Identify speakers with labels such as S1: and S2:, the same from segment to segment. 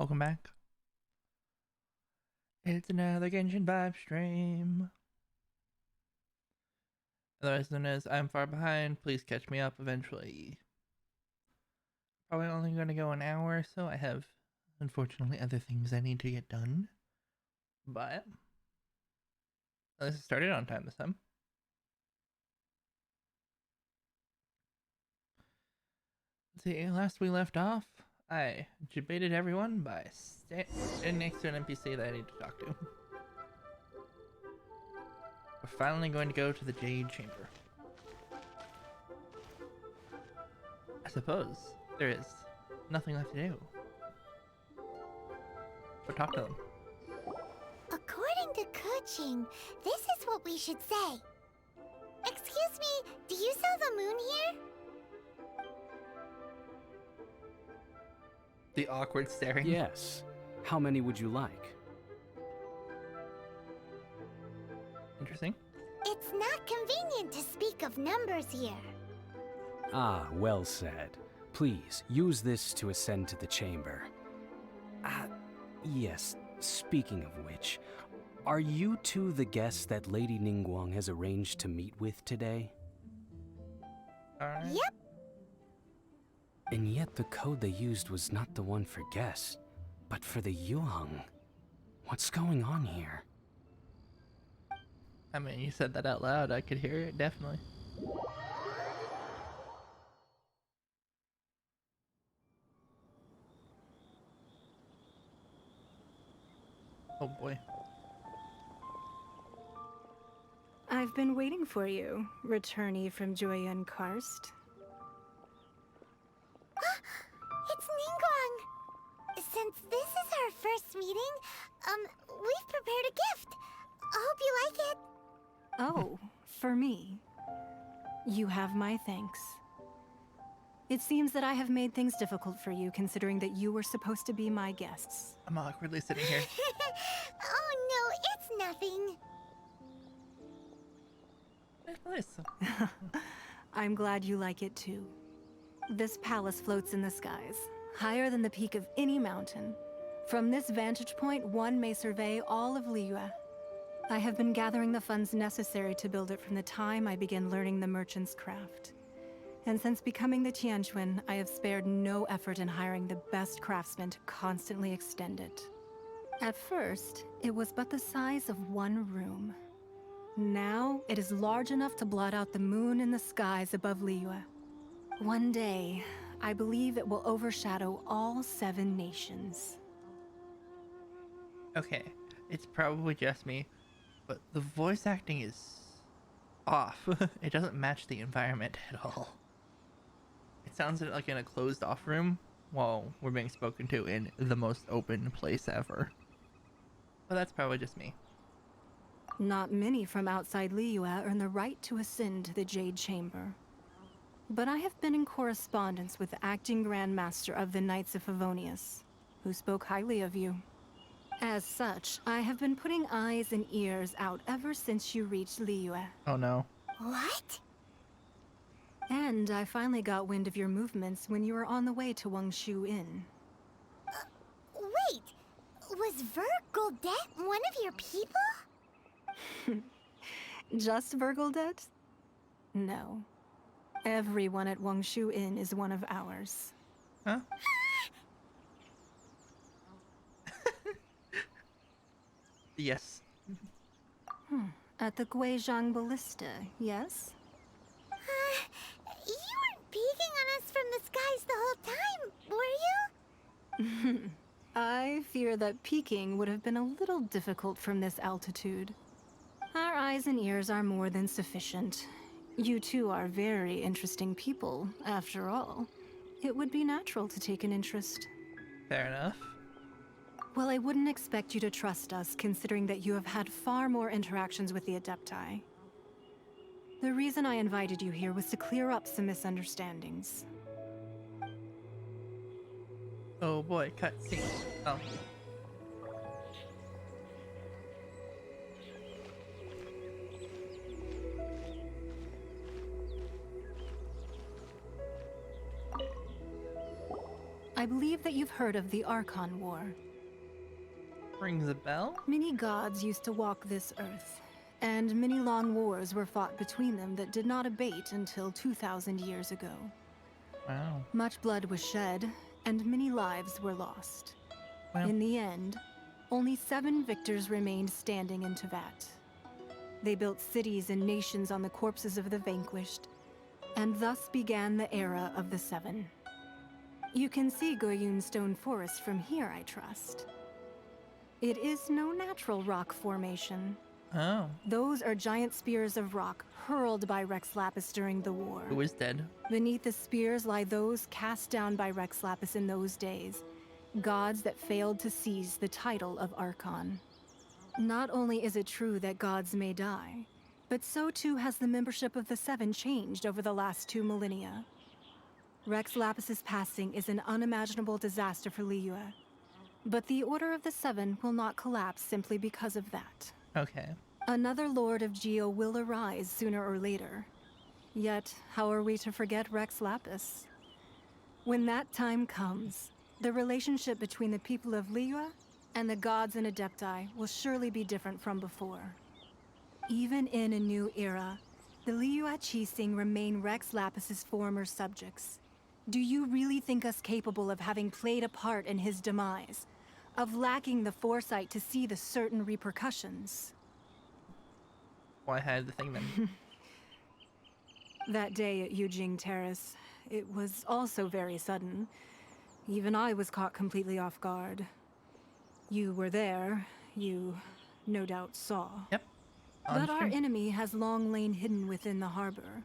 S1: Welcome back. It's another Genshin vibe stream. Otherwise known as I'm far behind. Please catch me up eventually. Probably only going to go an hour, so I have, unfortunately, other things I need to get done. But this started on time this time. Let's see, last we left off, I debated everyone by standing next to an NPC that I need to talk to. We're finally going to go to the Jade Chamber. I suppose there is nothing left to do but talk to them.
S2: According to Kuching, this is what we should say. Excuse me, do you sell the moon here?
S1: The awkward staring.
S3: Yes. How many would you like?
S1: Interesting.
S2: It's not convenient to speak of numbers here.
S3: Ah, well said. Please, use this to ascend to the chamber. Yes, speaking of which, are you two the guests that Lady Ningguang has arranged to meet with today?
S1: Alright.
S2: Yep.
S3: And yet the code they used was not the one for guests, but for the Yuheng. What's going on here?
S1: I mean, you said that out loud. I could hear it, definitely. Oh boy.
S4: I've been waiting for you, returnee from Joyun Karst.
S2: It's Ningguang. Since this is our first meeting, we've prepared a gift. I hope you like it.
S4: Oh, for me. You have my thanks. It seems that I have made things difficult for you, considering that you were supposed to be my guests.
S1: I'm awkwardly sitting here.
S2: Oh no, it's nothing.
S1: Nice.
S4: I'm glad you like it too. This palace floats in the skies, higher than the peak of any mountain. From this vantage point, one may survey all of Liyue. I have been gathering the funds necessary to build it from the time I began learning the merchant's craft. And since becoming the Tianquan, I have spared no effort in hiring the best craftsmen to constantly extend it. At first, it was but the size of one room. Now, it is large enough to blot out the moon in the skies above Liyue. One day, I believe it will overshadow all 7 nations.
S1: Okay, it's probably just me, but the voice acting is off. It doesn't match the environment at all. It sounds like in a closed off room while we're being spoken to in the most open place ever. But that's probably just me.
S4: Not many from outside Liyue earn the right to ascend to the Jade Chamber. But I have been in correspondence with the acting Grand Master of the Knights of Favonius, who spoke highly of you. As such, I have been putting eyes and ears out ever since you reached Liyue.
S1: Oh no.
S2: What?
S4: And I finally got wind of your movements when you were on the way to Wangshu Inn.
S2: Wait, was Vergoldet one of your people?
S4: Just Vergoldet? No. Everyone at Wangshu Inn is one of ours.
S1: Huh? Yes.
S4: At the Guizhang Ballista, yes?
S2: You weren't peeking on us from the skies the whole time, were you?
S4: I fear that peeking would have been a little difficult from this altitude. Our eyes and ears are more than sufficient. You two are very interesting people, after all. It would be natural to take an interest.
S1: Fair enough.
S4: Well, I wouldn't expect you to trust us, considering that you have had far more interactions with the Adepti. The reason I invited you here was to clear up some misunderstandings.
S1: Oh boy, cutscene. Oh.
S4: I believe that you've heard of the Archon War.
S1: Rings a bell?
S4: Many gods used to walk this earth, and many long wars were fought between them that did not abate until 2,000 years ago.
S1: Wow.
S4: Much blood was shed, and many lives were lost.
S1: Well.
S4: In the end, only 7 victors remained standing in Tevat. They built cities and nations on the corpses of the vanquished, and thus began the era of the 7. You can see Goyun Stone Forest from here, I trust. It is no natural rock formation.
S1: Oh.
S4: Those are giant spears of rock hurled by Rex Lapis during the war.
S1: Who is dead?
S4: Beneath the spears lie those cast down by Rex Lapis in those days, gods that failed to seize the title of Archon. Not only is it true that gods may die, but so too has the membership of the 7 changed over the last 2 millennia. Rex Lapis's passing is an unimaginable disaster for Liyue, but the Order of the 7 will not collapse simply because of that.
S1: Okay.
S4: Another Lord of Geo will arise sooner or later. Yet, how are we to forget Rex Lapis? When that time comes, the relationship between the people of Liyue and the gods and Adepti will surely be different from before. Even in a new era, the Liyue Qixing remain Rex Lapis's former subjects. Do you really think us capable of having played a part in his demise? Of lacking the foresight to see the certain repercussions?
S1: Well, I had the thing then.
S4: That day at Yujing Terrace, it was also very sudden. Even I was caught completely off guard. You were there. You no doubt saw.
S1: Yep.
S4: But our enemy has long lain hidden within the harbor.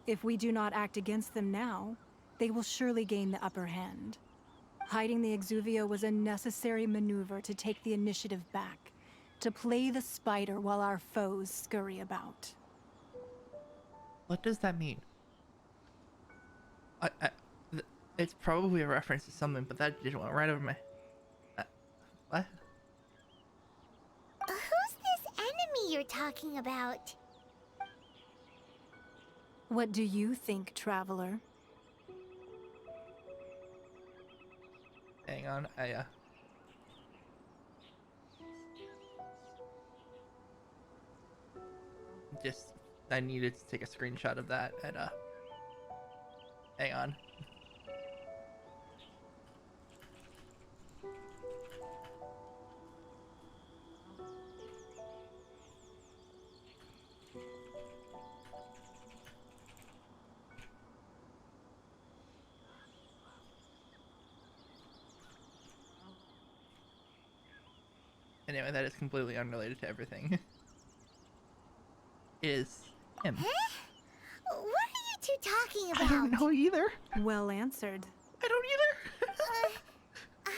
S4: If we do not act against them now, they will surely gain the upper hand. Hiding the Exuvio was a necessary maneuver to take the initiative back, to play the spider while our foes scurry about.
S1: What does that mean? It's probably a reference to something, but that just went right over my... what?
S2: Who's this enemy you're talking about?
S4: What do you think, traveler?
S1: Hang on, I needed to take a screenshot of that and hang on. Anyway, that is completely unrelated to everything. Is him.
S2: Huh? What are you two talking about?
S1: I don't know either.
S4: Well answered.
S1: I don't either.
S2: Huh?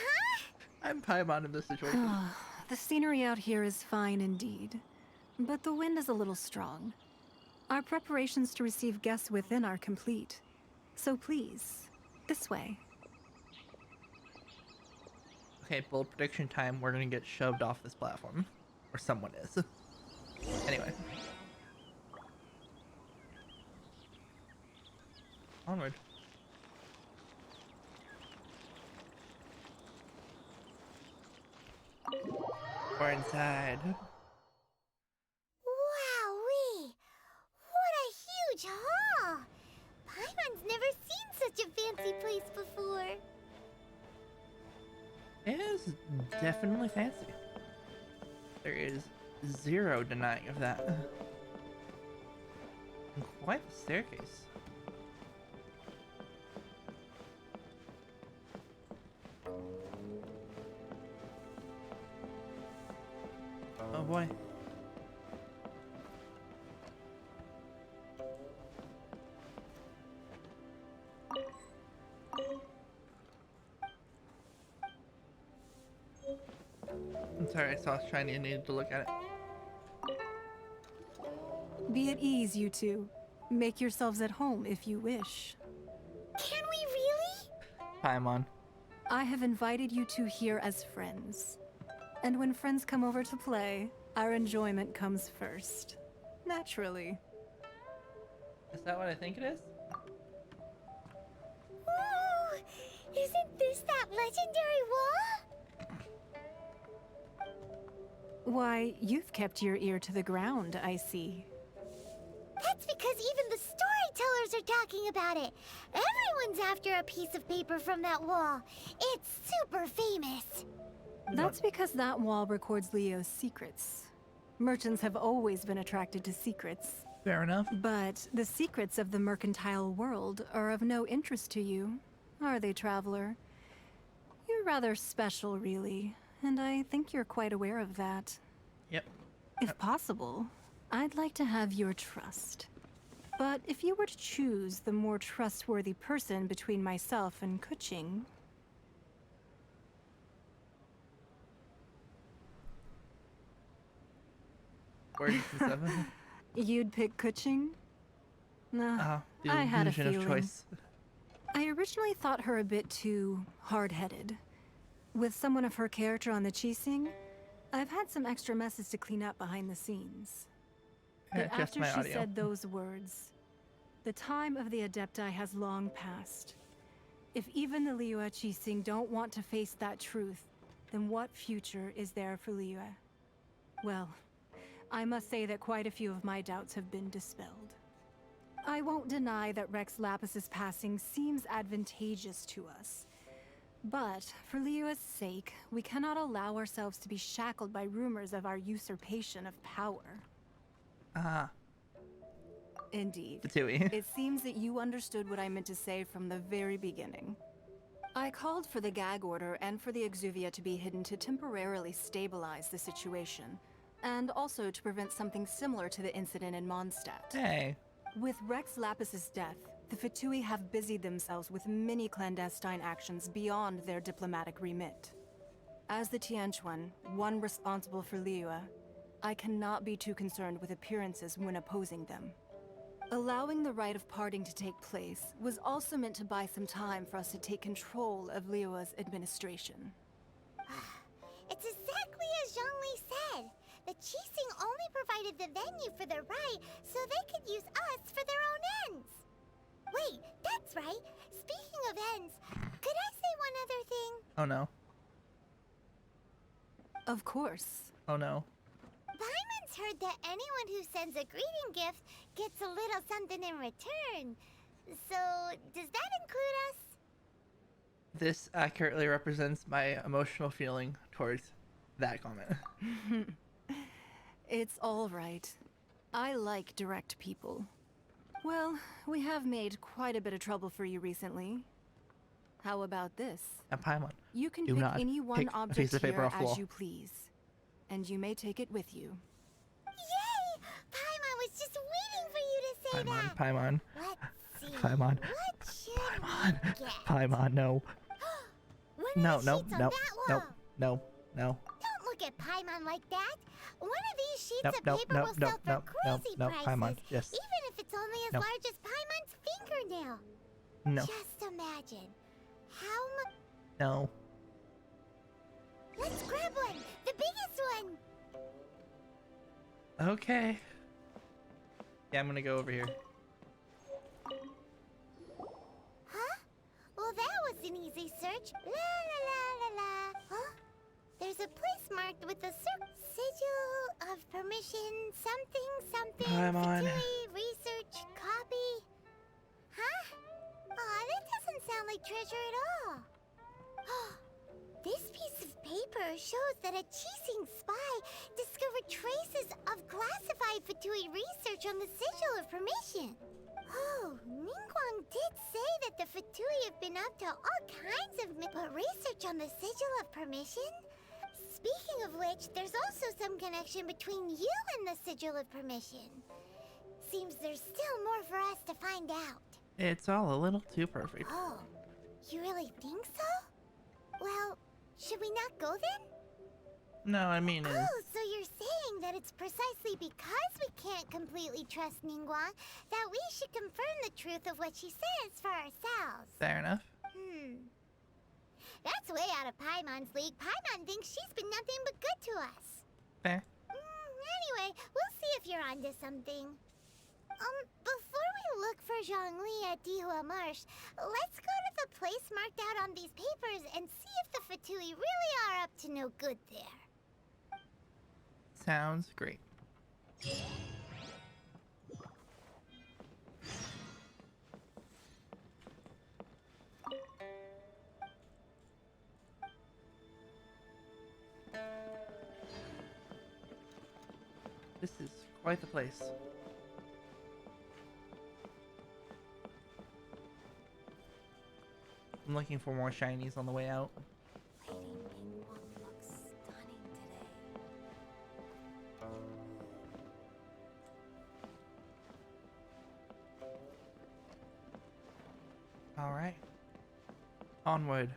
S1: I'm Paimon in this situation.
S4: The scenery out here is fine indeed, but the wind is a little strong. Our preparations to receive guests within are complete. So please, this way.
S1: Okay, bold prediction time. We're gonna get shoved off this platform. Or someone is. Anyway. Onward. We're inside.
S2: Wowee! What a huge hall! Paimon's never seen such a fancy place before.
S1: It is definitely fancy. There is zero denying of that. And quite the staircase. Oh boy. I'm sorry, I saw shiny and needed to look at it.
S4: Be at ease, you two. Make yourselves at home if you wish.
S2: Can we really?
S1: Paimon.
S4: I have invited you two here as friends. And when friends come over to play, our enjoyment comes first. Naturally.
S1: Is that what I think it is?
S2: Ooh, Isn't this that legendary wall?
S4: Why, you've kept your ear to the ground, I see.
S2: That's because even the storytellers are talking about it. Everyone's after a piece of paper from that wall. It's super famous.
S4: That's because that wall records Leo's secrets. Merchants have always been attracted to secrets.
S1: Fair enough.
S4: But the secrets of the mercantile world are of no interest to you, are they, traveler? You're rather special, really, and I think you're quite aware of that.
S1: Yep.
S4: If possible, I'd like to have your trust. But if you were to choose the more trustworthy person between myself and Kuching...
S1: Where's the 7?
S4: You'd pick Kuching? Nah,
S1: The
S4: I had a
S1: illusion of
S4: feeling.
S1: choice.
S4: I originally thought her a bit too hard-headed. With someone of her character on the Qixing, I've had some extra messes to clean up behind the scenes. But
S1: Adjust
S4: after
S1: my
S4: she
S1: audio.
S4: said those words, the time of the Adepti has long passed. If even the Liyue Qixing don't want to face that truth, then what future is there for Liyue? Well, I must say that quite a few of my doubts have been dispelled. I won't deny that Rex Lapis's passing seems advantageous to us. But, for Liyue's sake, we cannot allow ourselves to be shackled by rumors of our usurpation of power.
S1: Ah,
S4: Indeed.
S1: Fatui.
S4: It seems that you understood what I meant to say from the very beginning. I called for the gag order and for the Exuvia to be hidden to temporarily stabilize the situation, and also to prevent something similar to the incident in Mondstadt.
S1: Hey.
S4: With Rex Lapis's death, the Fatui have busied themselves with many clandestine actions beyond their diplomatic remit. As the Tianquan, one responsible for Liyue, I cannot be too concerned with appearances when opposing them. Allowing the rite of parting to take place was also meant to buy some time for us to take control of Liyue's administration.
S2: It's exactly as Zhongli said. The Qixing only provided the venue for the rite so they could use us for their own ends. Wait, that's right. Speaking of ends, could I say one other thing?
S1: Oh no.
S4: Of course.
S1: Oh no.
S2: Paimon's heard that anyone who sends a greeting gift gets a little something in return. So, does that include us?
S1: This accurately represents my emotional feeling towards that comment.
S4: It's all right. I like direct people. Well, we have made quite a bit of trouble for you recently. How about this?
S1: And Paimon,
S4: You can
S1: do
S4: pick
S1: not
S4: any one
S1: pick a
S4: object
S1: piece of paper
S4: here
S1: off the
S4: as
S1: wall.
S4: you please. And you may take it with you.
S2: Yay! Paimon was just waiting for you to say that.
S1: Paimon.
S2: Let's see.
S1: Paimon.
S2: What should
S1: Paimon.
S2: we get?
S1: Paimon, no.
S2: One
S1: No,
S2: of the
S1: no,
S2: sheets on
S1: no,
S2: that
S1: no,
S2: wall.
S1: no, no.
S2: Don't look at Paimon like that. One of these sheets
S1: Nope,
S2: of
S1: nope,
S2: paper
S1: nope,
S2: will
S1: nope,
S2: sell for
S1: nope, nope,
S2: crazy
S1: nope,
S2: prices.
S1: Paimon, yes.
S2: Even if it's only as
S1: No.
S2: large as Paimon's fingernail.
S1: No,
S2: Just imagine. How much?
S1: no.
S2: Let's grab one. The biggest one.
S1: Okay. Yeah, I'm gonna go over here.
S2: Huh? Well, that was an easy search. La la la la la. Huh? There's a place marked with a sigil of permission, something,
S1: Paimon.
S2: Fatui, research, copy. Huh? Aw, that doesn't sound like treasure at all. This piece of paper shows that a Qixing spy discovered traces of classified Fatui research on the sigil of permission. Oh, Ningguang did say that the Fatui have been up to all kinds of but research on the sigil of permission? Speaking of which, there's also some connection between you and the sigil of permission. Seems there's still more for us to find out.
S1: It's all a little too perfect.
S2: Oh, you really think so? Well, should we not go then?
S1: No, I mean is
S2: Oh, so you're saying that it's precisely because we can't completely trust Ningguang that we should confirm the truth of what she says for ourselves.
S1: fair enough.
S2: That's way out of Paimon's league. Paimon thinks she's been nothing but good to us.
S1: Fair.
S2: Anyway, we'll see if you're onto something. Before we look for Zhongli at Dihua Marsh, let's go to the place marked out on these papers and see if the Fatui really are up to no good there.
S1: Sounds great. This is quite the place. I'm looking for more shinies on the way out.
S2: Lady Ningguang looks stunning today.
S1: All right. Onward.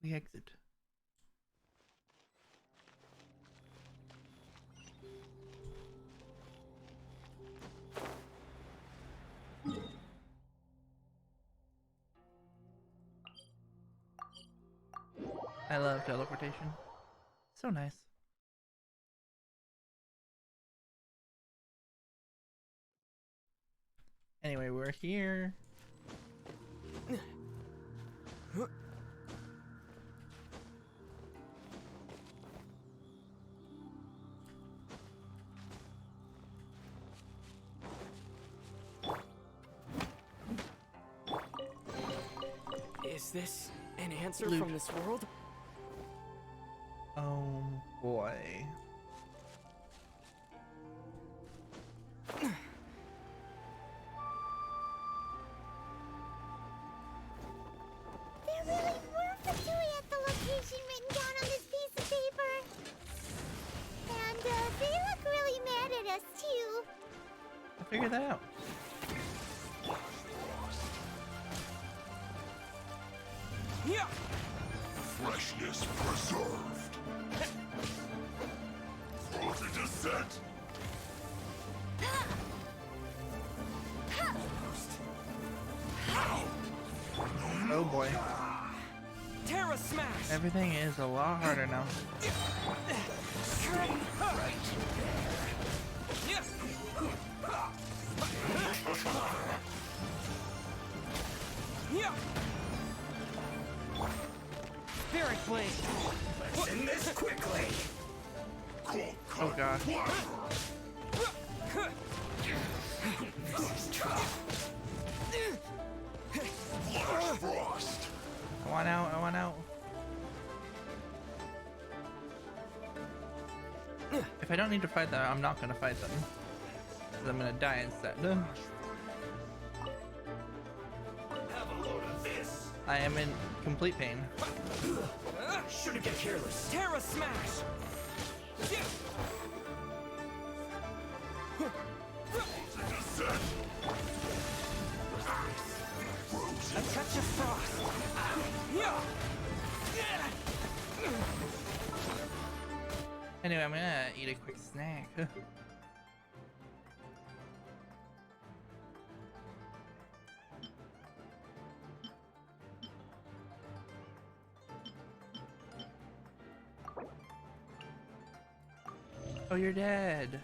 S1: We exit. I love teleportation. So nice. Anyway, we're here.
S5: Is this an answer
S1: Loot.
S5: from this world?
S1: Oh boy.
S2: There really were Fatui at the location written down on this piece of paper. And they look really mad at us too.
S1: I figured that out.
S5: Yeah.
S6: Freshness preserved. Frozen descent.
S1: Oh boy.
S5: Terra smash.
S1: Everything is a lot harder now.
S5: Yeah. Spirit blade.
S6: Let's end this quickly.
S1: Oh god.
S6: This is tough. Flash frost.
S1: I want out, I want out. If I don't need to fight them, I'm not gonna fight them. Because I'm gonna die instead.
S6: Have a load of this.
S1: I am in complete pain.
S6: Shouldn't get careless.
S5: Terra smash. Yeah.
S6: Frozen descent.
S5: A touch of frost. Yeah.
S1: Anyway, I'm gonna eat a quick snack. Oh, you're dead.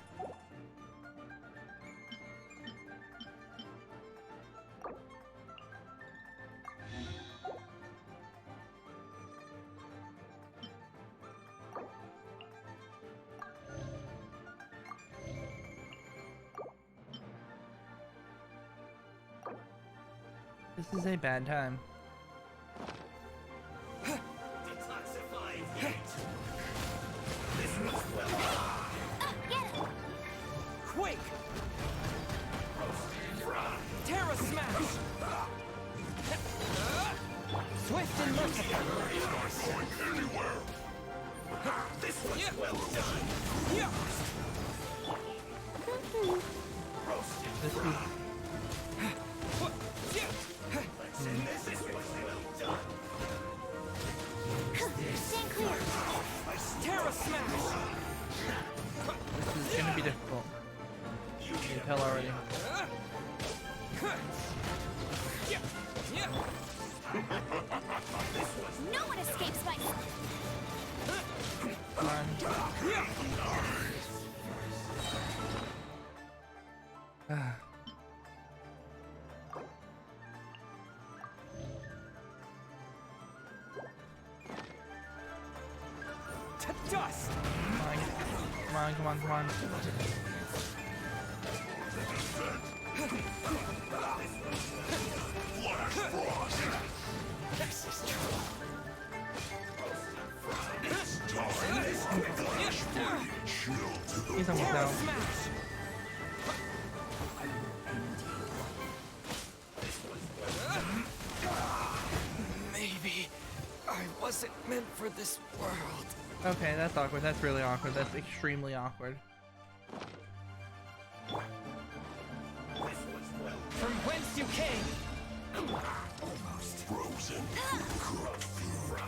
S1: This is a bad time.
S6: Detoxifying heat. This was well.
S5: Quake.
S6: Roasted fry.
S5: Terra smash. Swift and merciful.
S6: Not going anywhere. This was
S5: Yeah.
S6: well done.
S5: Yeah.
S6: Roasted
S1: This is
S6: Let's end this. This was well done.
S2: Stand clear.
S5: Terra smash.
S1: gonna be difficult. You can tell already.
S5: Yeah.
S2: No one escapes my...
S1: Come on.
S5: To dust!
S1: Come on, come on, come on.
S6: This is true.
S1: He's almost
S5: Terra
S1: out.
S5: smash! Maybe I wasn't meant for this world.
S1: Okay, that's awkward. That's really awkward. That's extremely awkward.
S5: From whence you came,
S6: Almost frozen. Cooked food.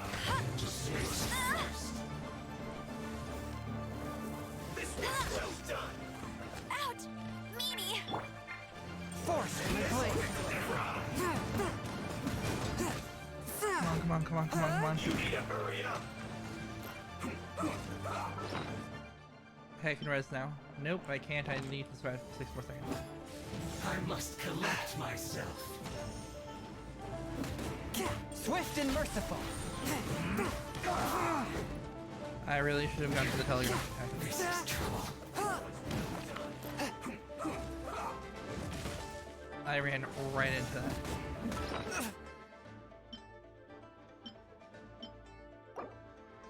S6: This was well done.
S2: Ouch! Meanie!
S5: force in the blade.
S1: Come on, come on, come on, come on, come on.
S6: You need to hurry up.
S1: Okay, I can res now. Nope, I can't. I need to survive for 6 more seconds.
S6: I must collect myself.
S5: Swift and merciful.
S1: I really should have gone for the telegram.
S6: This is trouble.
S1: I ran right into that.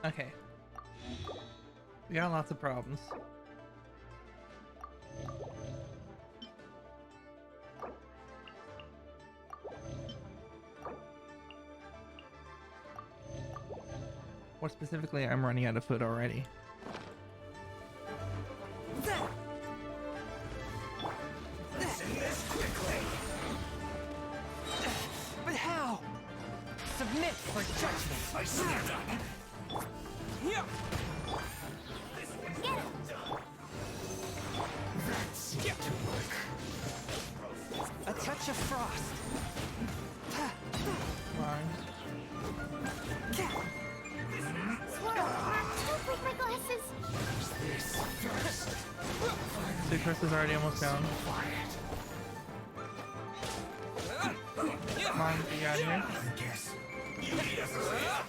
S1: Okay. We got lots of problems. What specifically? I'm running out of food already.
S5: But how? Submit for judgment.
S6: I stand up.
S5: Yeah.
S6: That seemed to work.
S5: A touch of frost.
S1: Come on.
S2: Squirrel, don't break my glasses.
S6: This first.
S1: Sucrose is already almost down. Come on, get out of here.
S6: I guess you need to hurry up.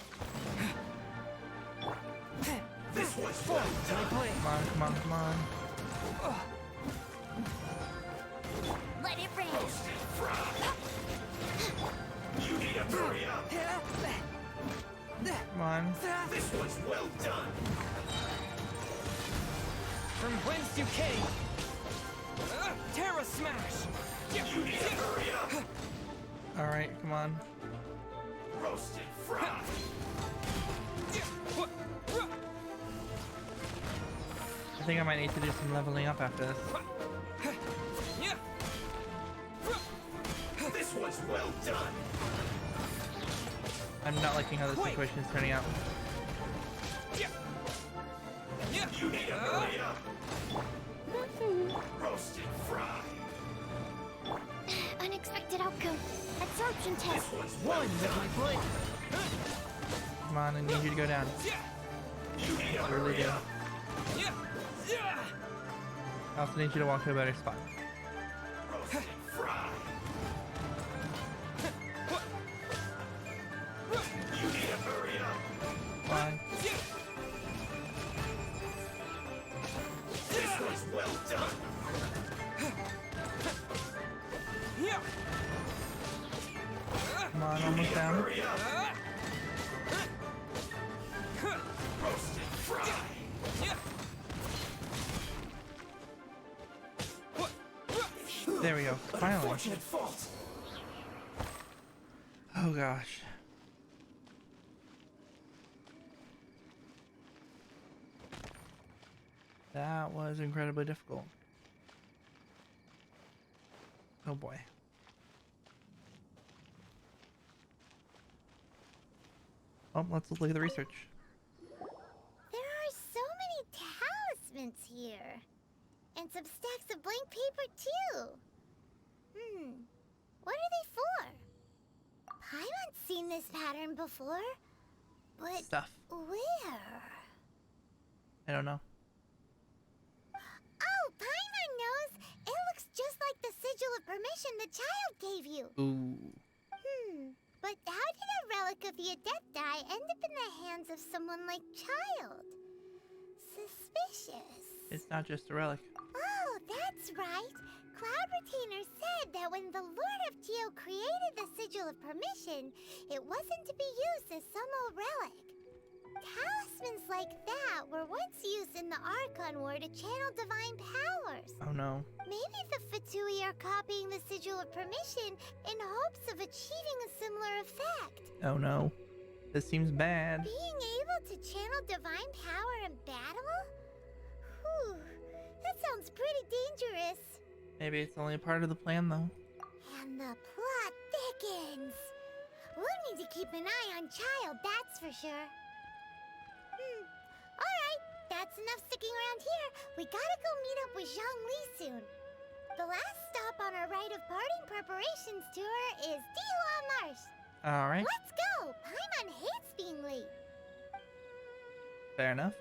S6: This was well done.
S1: Come on, come on, come on.
S2: Let it rain.
S6: You need to hurry up.
S1: Come on.
S6: This was well done.
S5: From whence you came. Terra smash.
S6: You need to hurry up.
S1: Alright, come on.
S6: Roasted fried.
S1: I think I might need to do some leveling up after this.
S6: This was well done.
S1: I'm not liking how this situation is turning out.
S6: You need to hurry up. Roasted fried.
S2: Unexpected outcome. Absorption test.
S6: This was well done.
S1: Come on, I need you to go down.
S6: You need to
S1: I really
S6: hurry
S1: do.
S6: up.
S1: I also need you to walk to a better spot.
S6: Roasted fried. You need to hurry up.
S1: Come on.
S6: This was well done.
S1: Come on, almost down.
S6: Hurry up. Roasted fried.
S1: There we go. Finally.
S6: Unfortunate fault.
S1: Oh gosh. That was incredibly difficult. Oh boy. Oh, let's look at the research.
S2: There are so many talismans here. And some stacks of blank paper, too. What are they for? Paimon's seen this pattern before. But
S1: Stuff.
S2: where?
S1: I don't know.
S2: Oh, Paimon knows! It looks just like the sigil of permission the child gave you.
S1: Ooh.
S2: But how did a relic of the Adepti end up in the hands of someone like Child? Suspicious.
S1: It's not just a relic.
S2: Oh, that's right. Cloud Retainer said that when the Lord of Geo created the Sigil of Permission, it wasn't to be used as some old relic. Talismans like that were once used in the Archon War to channel divine powers.
S1: Oh no.
S2: Maybe the Fatui are copying the Sigil of Permission in hopes of achieving a similar effect.
S1: Oh no. This seems bad.
S2: Being able to channel divine power in battle? Whew, that sounds pretty dangerous.
S1: Maybe it's only a part of the plan though.
S2: And the plot thickens. We'll need to keep an eye on Child, that's for sure. Alright, that's enough sticking around here. We gotta go meet up with Zhongli soon. The last stop on our rite of parting preparations tour is Dihua Marsh.
S1: Alright.
S2: Let's go! Paimon hates being late.
S1: Fair enough.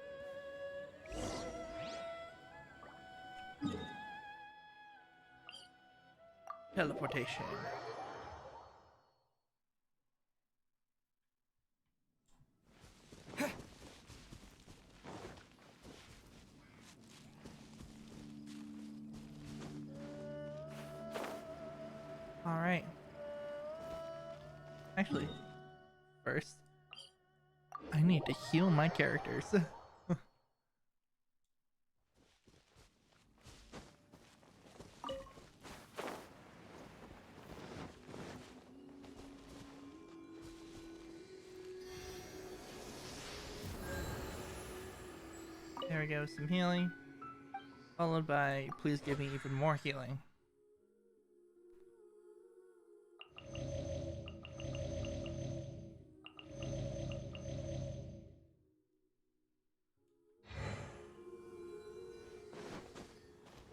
S1: Teleportation. Alright. Actually, first, I need to heal my characters. There we go, some healing. Followed by, please give me even more healing.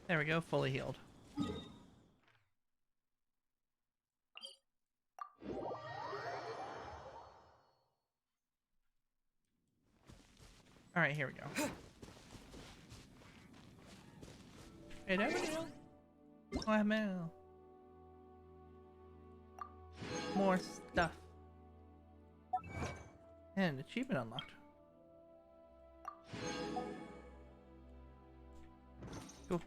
S1: There we go, fully healed. Alright, here we go. Hey, there we go. Oh, mail. More stuff. And achievement unlocked. Cool.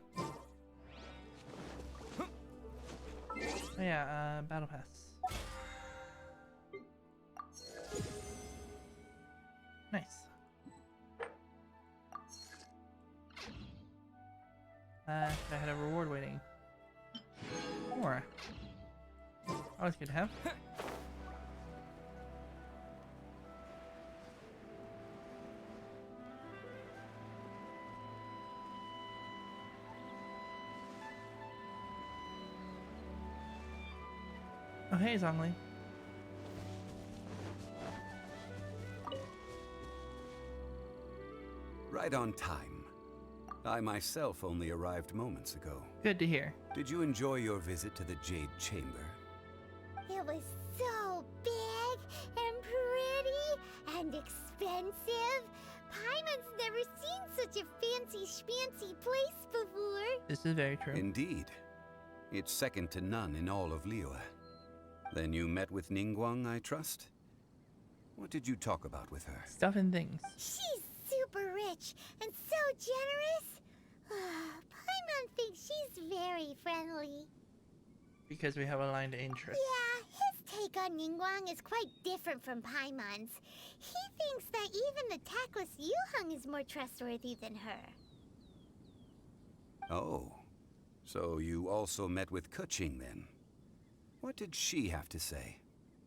S1: Oh yeah, battle pass. Nice. I had a reward waiting. More. Always good to have. Oh hey, Zhongli.
S7: Right on time. I myself only arrived moments ago.
S1: Good to hear.
S7: Did you enjoy your visit to the Jade Chamber?
S2: It was so big and pretty and expensive. Paimon's never seen such a fancy schmancy place before.
S1: This is very true.
S7: Indeed. It's second to none in all of Liyue. Then you met with Ningguang, I trust? What did you talk about with her?
S1: Stuff and things.
S2: She's super rich and so generous. Paimon thinks she's very friendly.
S1: Because we have aligned interests.
S2: Yeah, his take on Ningguang is quite different from Paimon's. He thinks that even the tactless Yuheng is more trustworthy than her.
S7: Oh. So you also met with Keqing then? What did she have to say?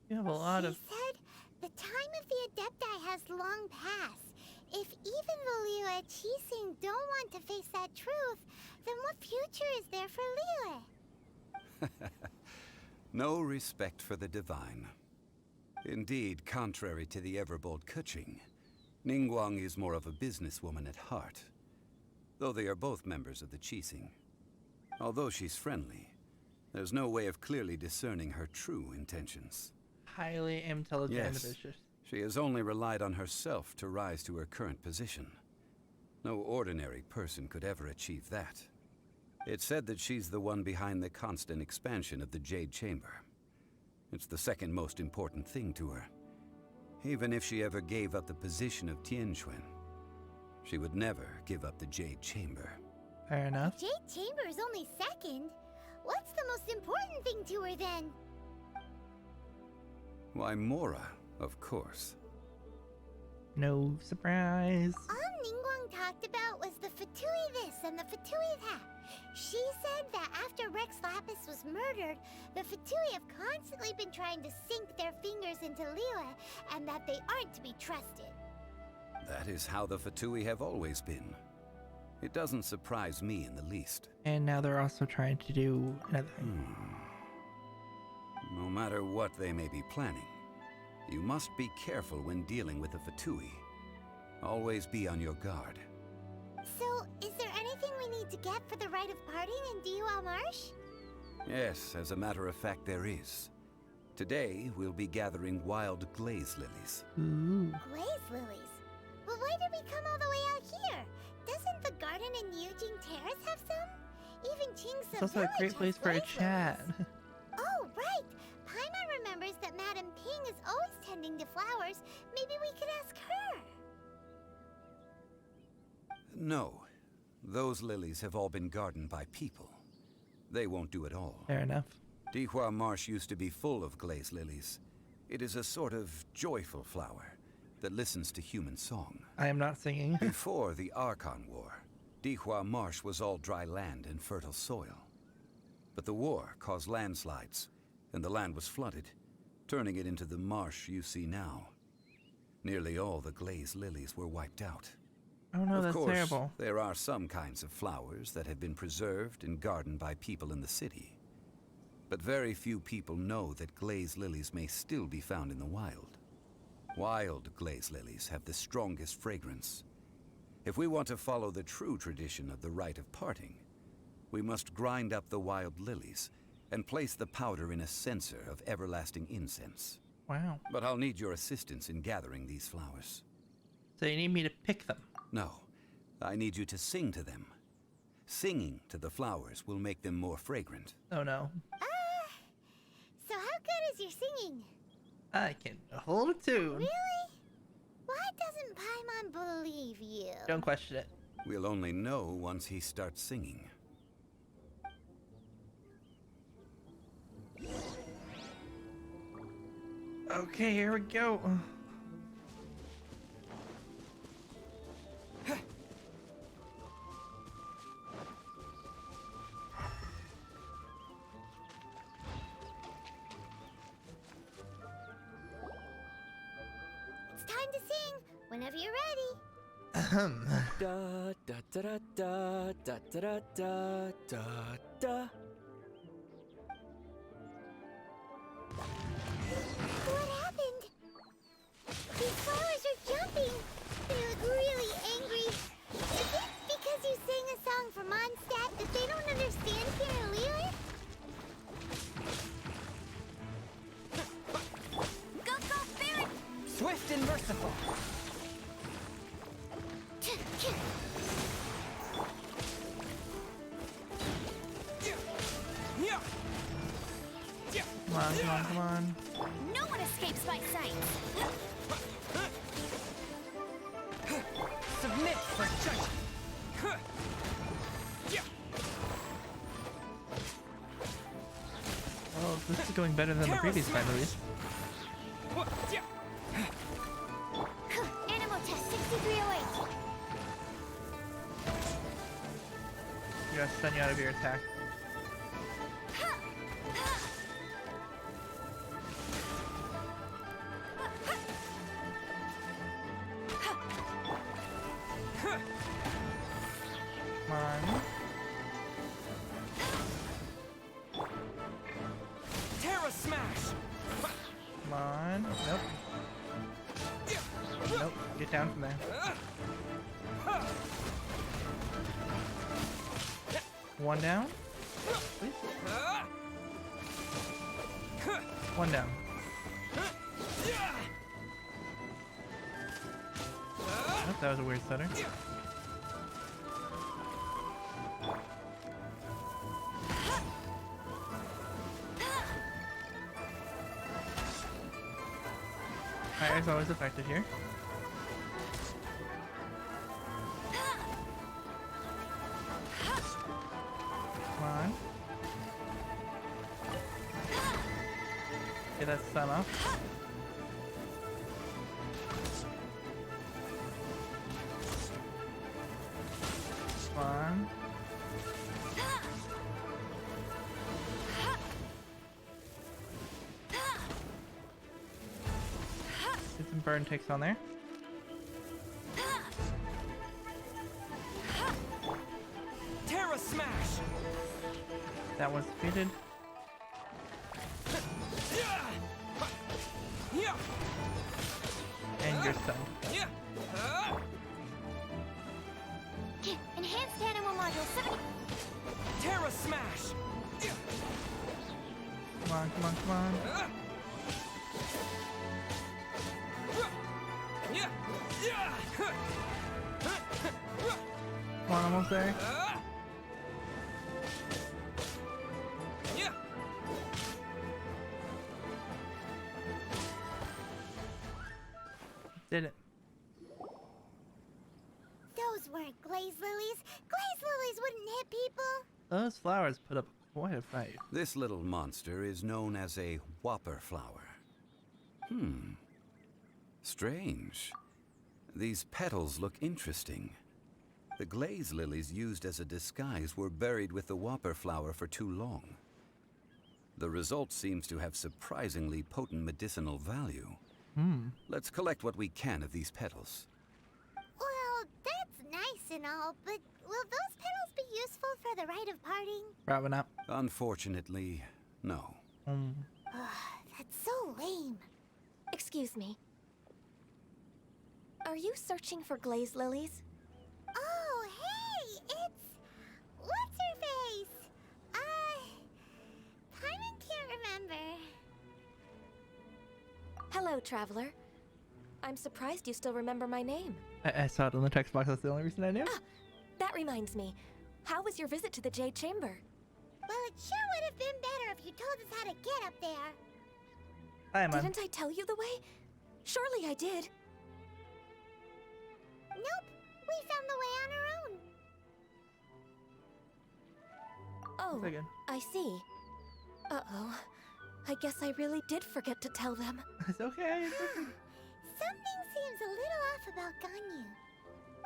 S1: You have a lot
S2: She
S1: of...
S2: said the time of the Adepti has long passed. If even the Liyue Qixing don't want to face that truth, then what future is there for Liyue?
S7: No respect for the divine. Indeed, contrary to the ever-bold Keqing, Ningguang is more of a businesswoman at heart. Though they are both members of the Qixing. Although she's friendly, there's no way of clearly discerning her true intentions.
S1: highly intelligent
S7: Yes.
S1: ambitious.
S7: She has only relied on herself to rise to her current position. No ordinary person could ever achieve that. It's said that she's the one behind the constant expansion of the Jade Chamber. It's the second most important thing to her. Even if she ever gave up the position of Tianquan, she would never give up the Jade Chamber.
S1: Fair enough.
S2: Jade Chamber is only second. What's the most important thing to her then?
S7: Why, Mora, of course.
S1: No surprise.
S2: All Ningguang talked about was the Fatui this and the Fatui that. She said that after Rex Lapis was murdered, the Fatui have constantly been trying to sink their fingers into Liyue, and that they aren't to be trusted.
S7: That is how the Fatui have always been. It doesn't surprise me in the least.
S1: And now they're also trying to do another thing.
S7: No matter what they may be planning, you must be careful when dealing with the Fatui. Always be on your guard.
S2: So, is there anything we need to get for the rite of parting in Diwa Marsh?
S7: Yes, as a matter of fact, there is. Today, we'll be gathering wild glaze lilies.
S1: Ooh.
S2: Glaze lilies? But why did we come all the way out here? Doesn't the garden in Yujing Terrace have some? Even Qingse
S1: It's also a
S2: Village
S1: great
S2: has
S1: place for a
S2: glaze
S1: chat.
S2: lilies. Oh, right! Paimon remembers that Madame Ping is always tending to flowers. Maybe we could ask her.
S7: No, those lilies have all been gardened by people. They won't do it all.
S1: Fair enough.
S7: Dihua Marsh used to be full of glaze lilies. It is a sort of joyful flower that listens to human song.
S1: I am not singing.
S7: Before the Archon War, Dihua Marsh was all dry land and fertile soil. But the war caused landslides, and the land was flooded, turning it into the marsh you see now. Nearly all the glaze lilies were wiped out.
S1: Oh no,
S7: Of
S1: that's
S7: course,
S1: terrible.
S7: there are some kinds of flowers that have been preserved and gardened by people in the city. But very few people know that glaze lilies may still be found in the wild. Wild glaze lilies have the strongest fragrance. If we want to follow the true tradition of the rite of parting, we must grind up the wild lilies and place the powder in a censer of everlasting incense.
S1: Wow.
S7: But I'll need your assistance in gathering these flowers.
S1: So you need me to pick them.
S7: No, I need you to sing to them. Singing to the flowers will make them more fragrant.
S1: Oh no.
S2: So how good is your singing?
S1: I can hold a tune.
S2: Really? Why doesn't Paimon believe you?
S1: Don't question it.
S7: We'll only know once he starts singing.
S1: Okay, here we go.
S2: It's time to sing. Whenever you're ready.
S1: Ahem.
S5: Da da da da da da da da da da.
S2: What happened? These flowers are jumping. They look really angry. Is it because you sang a song for Mondstadt that they don't understand here in Liyue? Go, go, Barret!
S5: Swift and merciful. Yeah.
S1: Come on, come on, come on.
S2: No one escapes my sight.
S5: Submit for judgment.
S1: Well, this is going better than the previous fight, at least.
S2: Animal test 6308.
S1: You gotta stun you out of your attack. Come on.
S5: Terra smash.
S1: Come on. Nope. Nope. Get down from there. One down. Please. One down. That was a weird stutter. Fire is always effective here. Come on. Get that stun off. Come on. Get some burn ticks on there.
S5: Terra Smash!
S1: That one's defeated. And you're stunned.
S2: Enhanced animal module 70.
S5: Terra Smash!
S1: Come on, come on, come on. Come on, almost there. Did it.
S2: Those weren't glaze lilies. Glaze lilies wouldn't hit people.
S1: Those flowers put up quite a fight.
S7: This little monster is known as a whopper flower. Strange. These petals look interesting. The glaze lilies used as a disguise were buried with the whopper flower for too long. The result seems to have surprisingly potent medicinal value. Let's collect what we can of these petals.
S2: Well, that's nice and all, but will those petals be useful for the rite of parting?
S1: Wrapping up.
S7: Unfortunately, no.
S2: That's so lame.
S8: Excuse me. Are you searching for glaze lilies?
S2: Oh, hey, it's... what's her face? Paimon can't remember.
S8: Hello, traveler. I'm surprised you still remember my name.
S1: I saw it on the text box. That's the only reason I knew.
S8: Ah, that reminds me. How was your visit to the Jade Chamber?
S2: Well, it sure would have been better if you told us how to get up there.
S1: Hi, man.
S8: Didn't I tell you the way? Surely I did.
S2: Nope, we found the way on our own.
S8: Oh,
S1: Second.
S8: I see. Uh-oh. I guess I really did forget to tell them.
S1: It's okay. It's okay.
S2: Something seems a little off about Ganyu.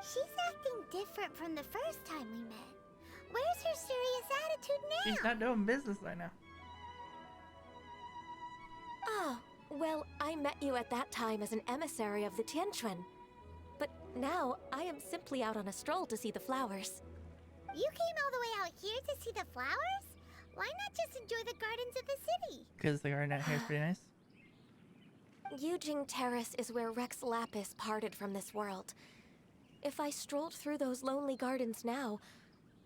S2: She's acting different from the first time we met. Where's her serious attitude now?
S1: She's not doing business right now.
S8: Ah, well, I met you at that time as an emissary of the Tianquan. But now, I am simply out on a stroll to see the flowers.
S2: You came all the way out here to see the flowers? Why not just enjoy the gardens of the city?
S1: Because the garden out here is pretty nice.
S8: Yujing Terrace is where Rex Lapis parted from this world. If I strolled through those lonely gardens now,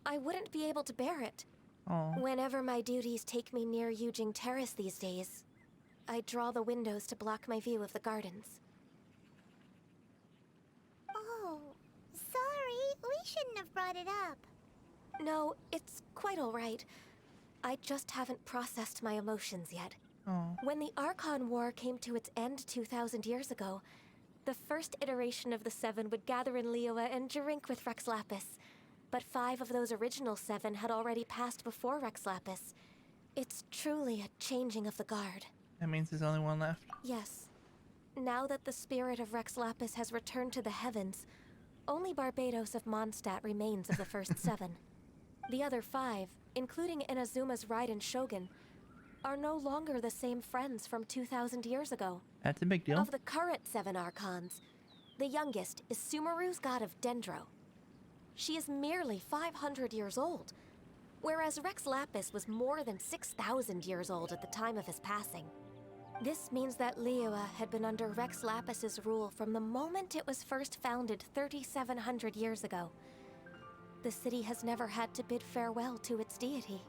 S8: I wouldn't be able to bear it.
S1: Oh.
S8: Whenever my duties take me near Yujing Terrace these days, I draw the windows to block my view of the gardens.
S2: Oh, sorry. We shouldn't have brought it up.
S8: No, it's quite all right. I just haven't processed my emotions yet.
S1: Oh.
S8: When the Archon War came to its end 2,000 years ago, the first iteration of the Seven would gather in Liyue and drink with Rex Lapis. But 5 of those original 7 had already passed before Rex Lapis. It's truly a changing of the guard.
S1: That means there's only one left.
S8: Yes. Now that the spirit of Rex Lapis has returned to the heavens, only Barbados of Mondstadt remains of the first 7. The other 5, including Inazuma's Raiden Shogun, are no longer the same friends from 2,000 years ago.
S1: That's a big deal.
S8: Of the current 7 Archons, the youngest is Sumeru's god of Dendro. She is merely 500 years old, whereas Rex Lapis was more than 6,000 years old at the time of his passing. This means that Liyue had been under Rex Lapis's rule from the moment it was first founded 3,700 years ago. The city has never had to bid farewell to its deity.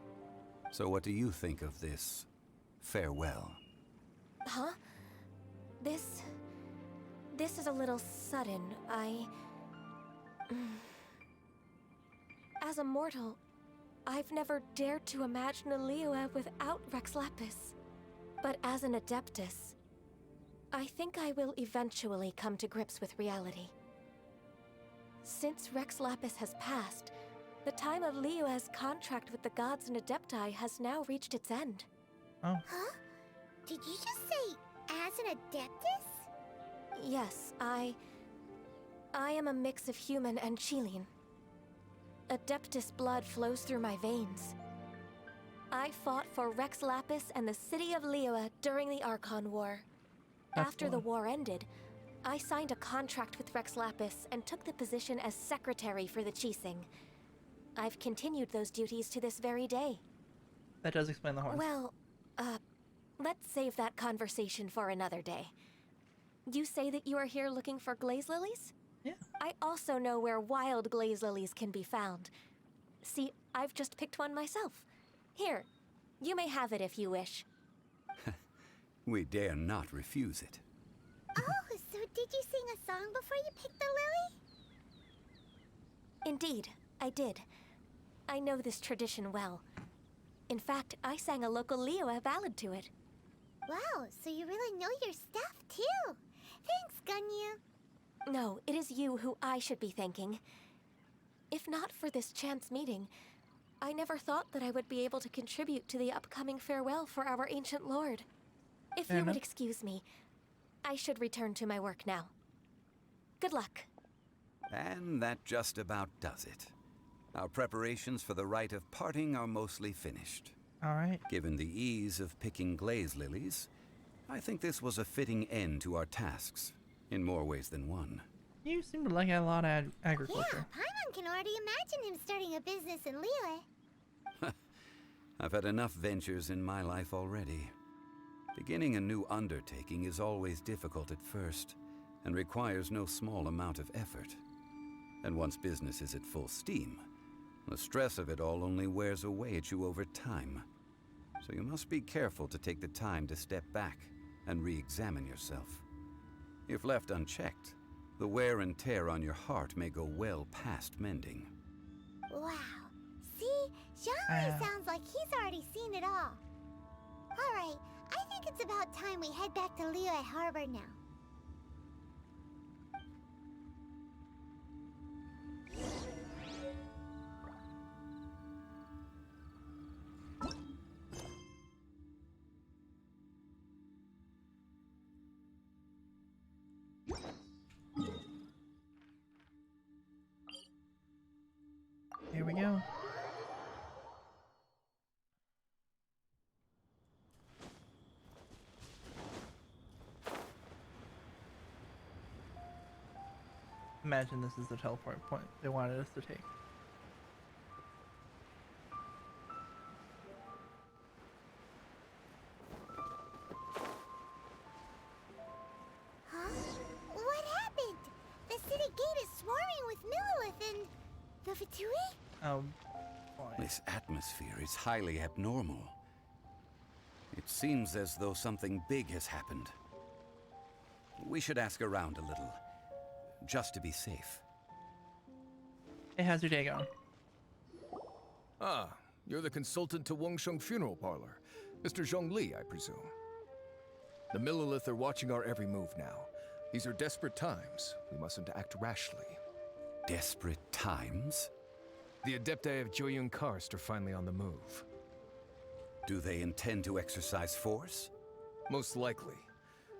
S7: So what do you think of this farewell?
S8: Huh? This is a little sudden. As a mortal, I've never dared to imagine a Liyue without Rex Lapis. But as an Adeptus, I think I will eventually come to grips with reality. Since Rex Lapis has passed, the time of Liyue's contract with the gods and Adepti has now reached its end.
S1: Oh.
S2: Huh? Did you just say, as an Adeptus?
S8: Yes, I am a mix of human and Chilean. Adeptus blood flows through my veins. I fought for Rex Lapis and the city of Liyue during the Archon War.
S1: That's
S8: After the
S1: fun.
S8: war ended, I signed a contract with Rex Lapis and took the position as secretary for the Qixing. I've continued those duties to this very day.
S1: That does explain the horn.
S8: Well, let's save that conversation for another day. You say that you are here looking for glaze lilies?
S1: Yeah.
S8: I also know where wild glaze lilies can be found. See, I've just picked one myself. Here, you may have it if you wish.
S7: We dare not refuse it.
S2: Oh, so did you sing a song before you picked the lily?
S8: Indeed, I did. I know this tradition well. In fact, I sang a local Liyue ballad to it.
S2: Wow, so you really know your stuff, too. Thanks, Gunyu.
S8: No, it is you who I should be thanking. If not for this chance meeting, I never thought that I would be able to contribute to the upcoming farewell for our ancient lord. If
S1: Fair
S8: you would
S1: enough.
S8: excuse me, I should return to my work now. Good luck.
S7: And that just about does it. Our preparations for the rite of parting are mostly finished.
S1: All right.
S7: Given the ease of picking glaze lilies, I think this was a fitting end to our tasks, in more ways than one.
S1: You seem to like a lot of
S2: Yeah,
S1: agriculture.
S2: Paimon can already imagine him starting a business in Liyue.
S7: I've had enough ventures in my life already. Beginning a new undertaking is always difficult at first, and requires no small amount of effort. And once business is at full steam, the stress of it all only wears away at you over time. So you must be careful to take the time to step back and re-examine yourself. If left unchecked, the wear and tear on your heart may go well past mending.
S2: Wow. See? Zhongli
S1: Ah.
S2: sounds like he's already seen it all. Alright, I think it's about time we head back to Liyue Harbor now.
S1: Here we go. Imagine this is the teleport point they wanted us to take.
S2: Huh? What happened? The city gate is swarming with Millilith and... the Fatui?
S1: Oh, boy.
S7: This atmosphere is highly abnormal. It seems as though something big has happened. We should ask around a little, just to be safe.
S1: Hey, how's your day going?
S9: Ah, you're the consultant to Wangsheng Funeral Parlor. Mr. Zhongli, I presume. The Millilith are watching our every move now. These are desperate times. We mustn't act rashly.
S7: Desperate times?
S3: The Adepti of Joyun Karst are finally on the move.
S7: Do they intend to exercise force?
S9: Most likely.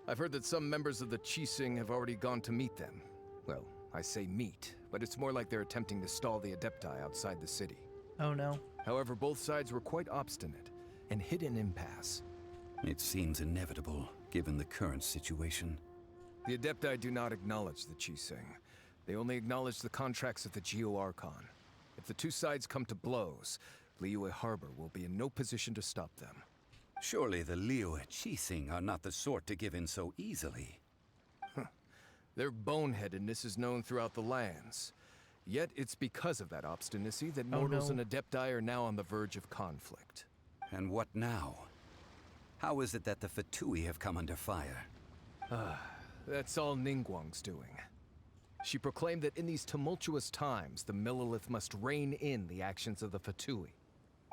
S9: I've heard that some members of the Qixing have already gone to meet them. Well, I say meet, but it's more like they're attempting to stall the Adepti outside the city.
S1: Oh no.
S9: However, both sides were quite obstinate and hit an impasse.
S7: It seems inevitable, given the current situation.
S9: The Adepti do not acknowledge the Qixing. They only acknowledge the contracts of the Geo-Archon. If the two sides come to blows, Liyue Harbor will be in no position to stop them.
S7: Surely the Liyue Qixing are not the sort to give in so easily.
S9: Their boneheadedness is known throughout the lands. Yet it's because of that obstinacy that
S1: Oh,
S9: mortals
S1: no.
S9: and Adepti are now on the verge of conflict.
S7: And what now? How is it that the Fatui have come under fire?
S9: That's all Ningguang's doing. She proclaimed that in these tumultuous times, the Millilith must rein in the actions of the Fatui.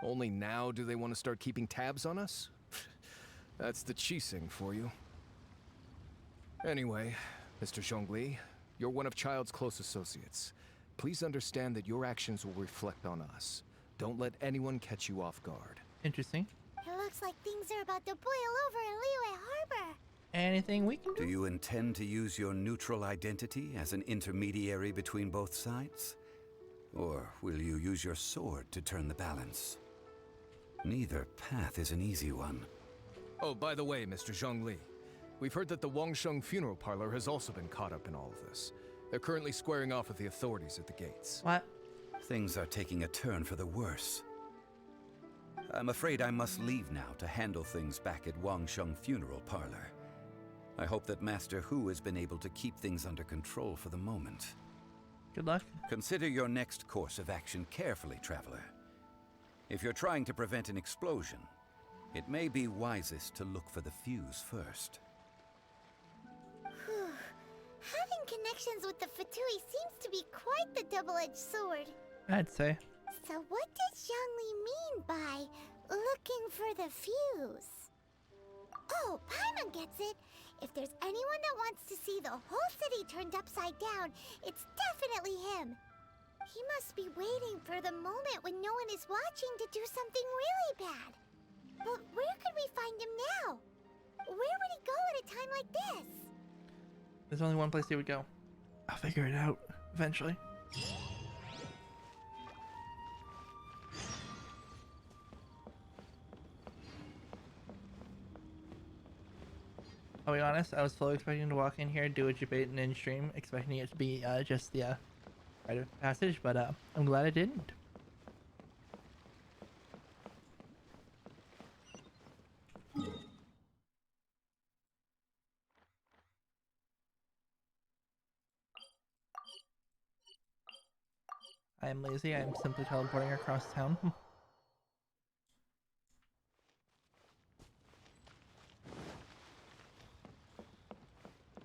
S9: Only now do they want to start keeping tabs on us? That's the Qixing for you. Anyway, Mr. Zhongli, you're one of Child's close associates. Please understand that your actions will reflect on us. Don't let anyone catch you off guard.
S1: Interesting.
S2: It looks like things are about to boil over in Liyue Harbor.
S1: Anything we can do?
S7: Do you intend to use your neutral identity as an intermediary between both sides? Or will you use your sword to turn the balance? Neither path is an easy one.
S9: Oh, by the way, Mr. Zhongli, we've heard that the Wangsheng funeral parlor has also been caught up in all of this. They're currently squaring off with the authorities at the gates.
S1: What?
S7: Things are taking a turn for the worse. I'm afraid I must leave now to handle things back at Wangsheng funeral parlor. I hope that Master Hu has been able to keep things under control for the moment.
S1: Good luck.
S7: Consider your next course of action carefully, Traveler. If you're trying to prevent an explosion, it may be wisest to look for the fuse first.
S2: Whew. Having connections with the Fatui seems to be quite the double-edged sword.
S1: I'd say.
S2: So what does Zhongli mean by looking for the fuse? Oh, Paimon gets it. If there's anyone that wants to see the whole city turned upside down, it's definitely him. He must be waiting for the moment when no one is watching to do something really bad. But where could we find him now? Where would he go at a time like this?
S1: There's only one place he would go. I'll figure it out eventually. I'll be honest, I was fully expecting to walk in here, do a debate and in stream, expecting it to be just the rite of passage, but I'm glad I didn't. I am lazy, I am simply teleporting across town.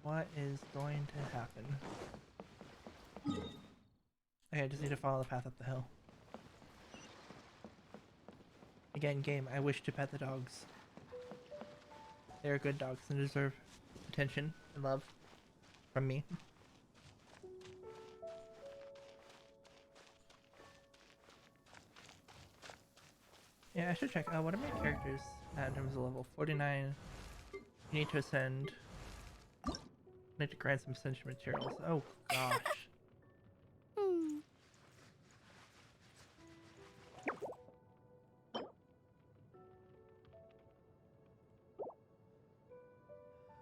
S1: What is going to happen? Okay, I just need to follow the path up the hill. Again, game, I wish to pet the dogs. They are good dogs and deserve attention and love from me. Yeah, I should check. What are my characters at in terms of level? 49. You need to ascend. Need to grant some essential materials. Oh gosh.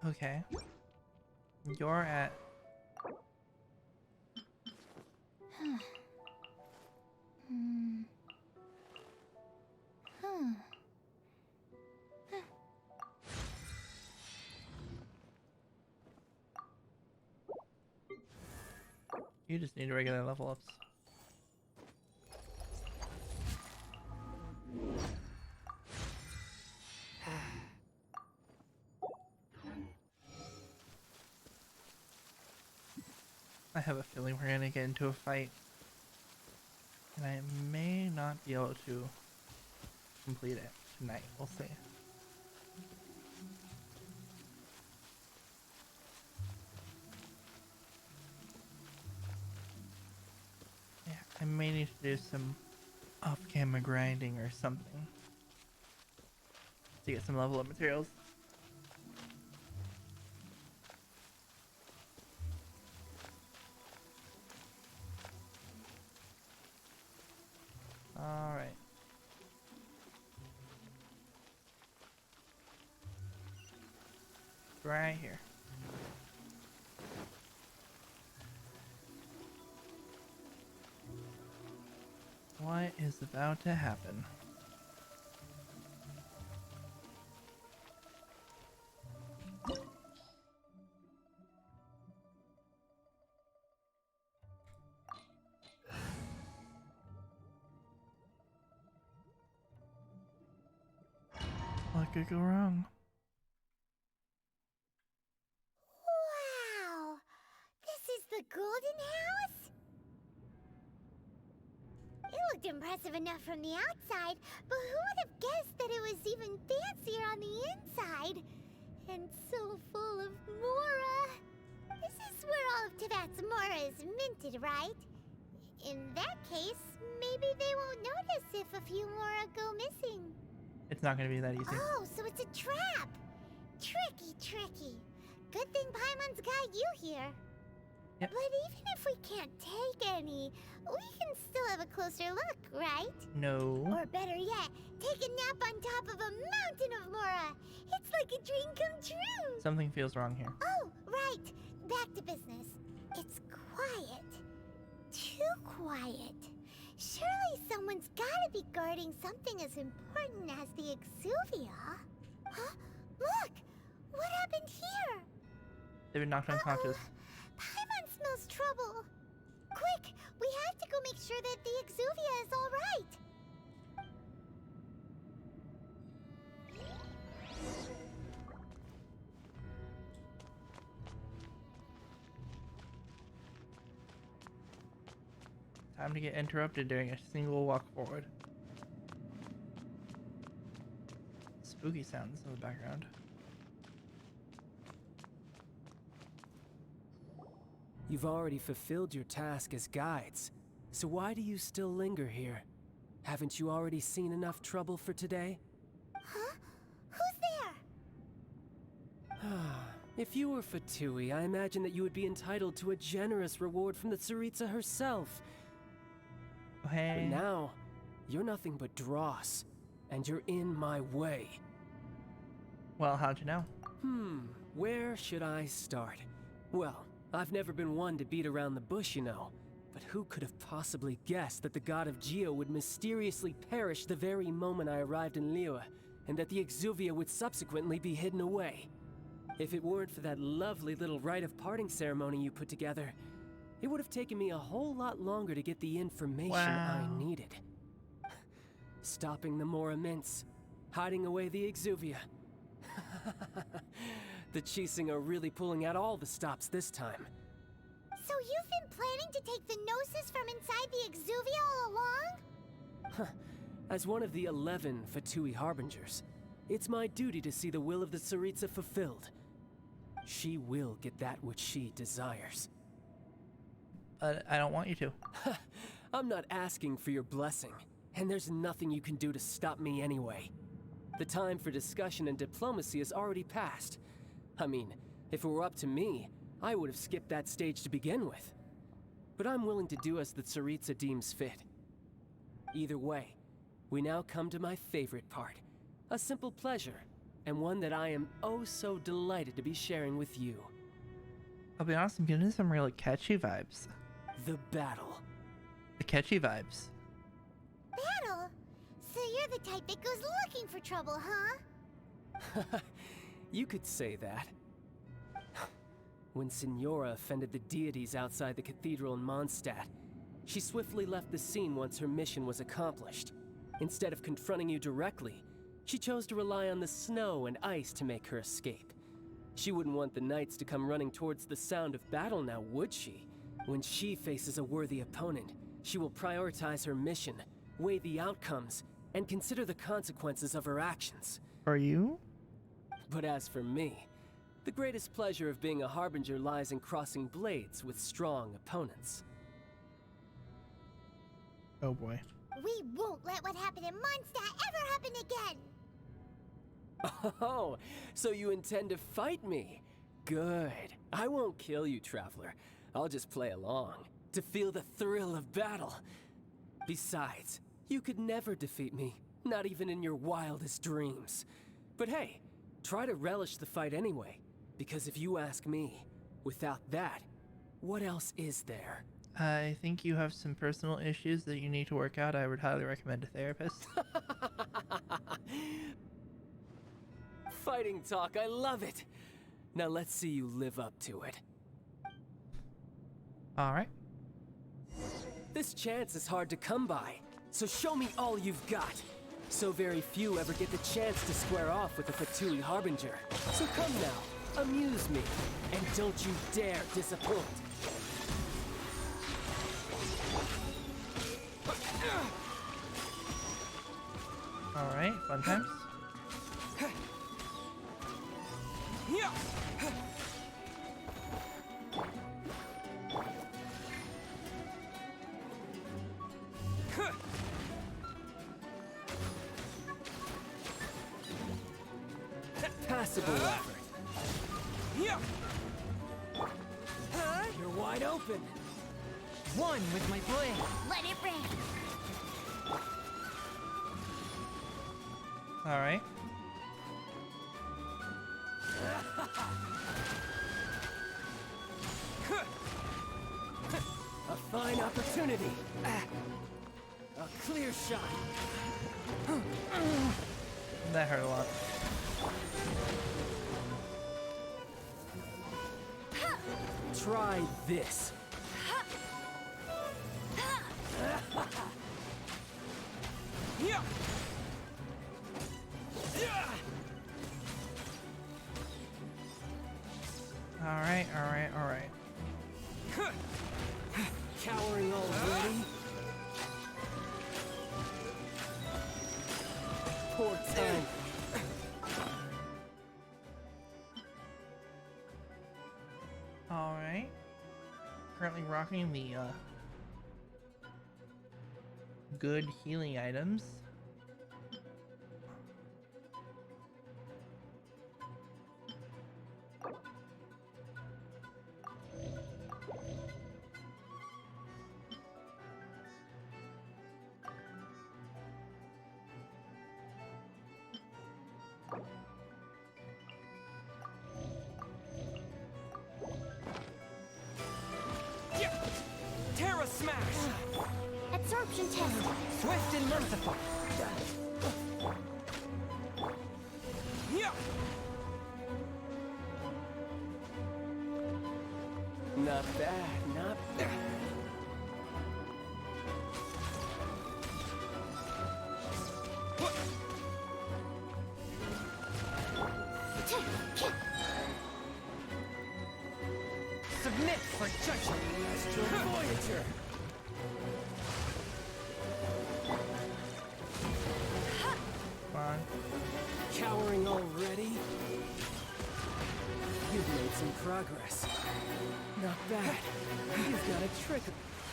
S1: Okay. You're at You just need regular level ups. I have a feeling we're gonna get into a fight. And I may not be able to complete it tonight. We'll see. Yeah, I may need to do some off-camera grinding or something to get some level up materials. Alright. Right here. What is about to happen? What could go wrong?
S2: Wow! This is the glorious golden house? It looked impressive enough from the outside, but who would have guessed that it was even fancier on the inside? And so full of Mora. This is where all of Teyvat's Mora is minted, right? In that case, maybe they won't notice if a few Mora go missing.
S1: It's not gonna be that easy.
S2: Oh, so it's a trap! Tricky. Good thing Paimon's got you here.
S1: Yep.
S2: But even if we can't take any, we can still have a closer look, right?
S1: No.
S2: Or better yet, take a nap on top of a mountain of Mora. It's like a dream come true.
S1: Something feels wrong here.
S2: Oh, right. Back to business. It's quiet. Too quiet. Surely someone's gotta be guarding something as important as the Exuvia. Huh? Look! What happened here?
S1: They've been knocked unconscious.
S2: Paimon smells trouble. Quick! We have to go make sure that the Exuvia is all right.
S1: Time to get interrupted during a single walk forward. Spooky sounds in the background.
S10: You've already fulfilled your task as guides, so why do you still linger here? Haven't you already seen enough trouble for today?
S2: Huh? Who's there?
S10: If you were Fatui, I imagine that you would be entitled to a generous reward from the Tsaritsa herself.
S1: Hey.
S10: But now, you're nothing but dross, and you're in my way.
S1: Well, how'd you know?
S10: Where should I start? Well, I've never been one to beat around the bush, you know. But who could have possibly guessed that the god of Geo would mysteriously perish the very moment I arrived in Liyue, and that the Exuvia would subsequently be hidden away? If it weren't for that lovely little rite of parting ceremony you put together, it would have taken me a whole lot longer to get the information I needed. Stopping the Mora Mints, hiding away the Exuvia. The Chising are really pulling out all the stops this time.
S2: So you've been planning to take the Gnosis from inside the Exuvia all along?
S10: As one of the 11 Fatui Harbingers, it's my duty to see the will of the Tsaritsa fulfilled. She will get that which she desires.
S1: I don't want you to.
S10: I'm not asking for your blessing, and there's nothing you can do to stop me anyway. The time for discussion and diplomacy has already passed. I mean, if it were up to me, I would have skipped that stage to begin with. But I'm willing to do as the Tsaritsa deems fit. Either way, we now come to my favorite part. A simple pleasure, and one that I am oh so delighted to be sharing with you.
S1: I'll be honest, I'm getting some really catchy vibes.
S10: The battle.
S1: The catchy vibes.
S2: Battle? So you're the type that goes looking for trouble, huh?
S10: You could say that. When Signora offended the deities outside the cathedral in Mondstadt, she swiftly left the scene once her mission was accomplished. Instead of confronting you directly, she chose to rely on the snow and ice to make her escape. She wouldn't want the knights to come running towards the sound of battle now, would she? When she faces a worthy opponent, she will prioritize her mission, weigh the outcomes, and consider the consequences of her actions.
S1: Are you?
S10: But as for me, the greatest pleasure of being a Harbinger lies in crossing blades with strong opponents.
S1: Oh boy.
S2: We won't let what happened in Mondstadt ever happen again!
S10: Oh, so you intend to fight me? Good. I won't kill you, Traveler. I'll just play along, to feel the thrill of battle. Besides, you could never defeat me, not even in your wildest dreams. But hey, try to relish the fight anyway, because if you ask me, without that, what else is there?
S1: I think you have some personal issues that you need to work out. I would highly recommend a therapist.
S10: Fighting talk, I love it. Now let's see you live up to it.
S1: Alright.
S10: This chance is hard to come by, so show me all you've got. So very few ever get the chance to square off with a Fatui Harbinger. So come now, amuse me, and don't you dare disappoint.
S1: Alright, fun times.
S10: Passable effort. You're wide open.
S5: One with my blade.
S2: Let it rain.
S1: Alright.
S10: A fine opportunity. A clear shot.
S1: That hurt a lot.
S10: Try this.
S1: Alright, alright, alright.
S10: Cowering already? Poor time.
S1: Alright. Currently rocking the good healing items.
S5: Terra Smash!
S2: Absorption test.
S5: Swift and merciful.
S10: Not bad, not bad.
S5: Submit for judgment.
S10: Astral Voyager.
S1: Come on.
S10: Cowering already? You've made some progress. Not bad. You've got a trick.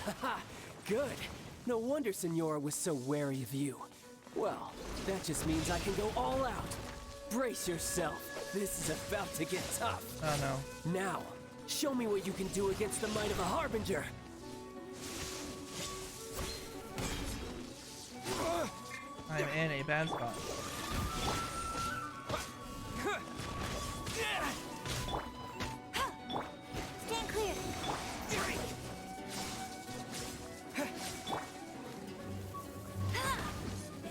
S10: Haha, good. No wonder Senora was so wary of you. Well, that just means I can go all out. Brace yourself. This is about to get tough.
S1: Oh no.
S10: Now, show me what you can do against the might of a Harbinger.
S1: I'm in a bad spot.
S2: Stand clear.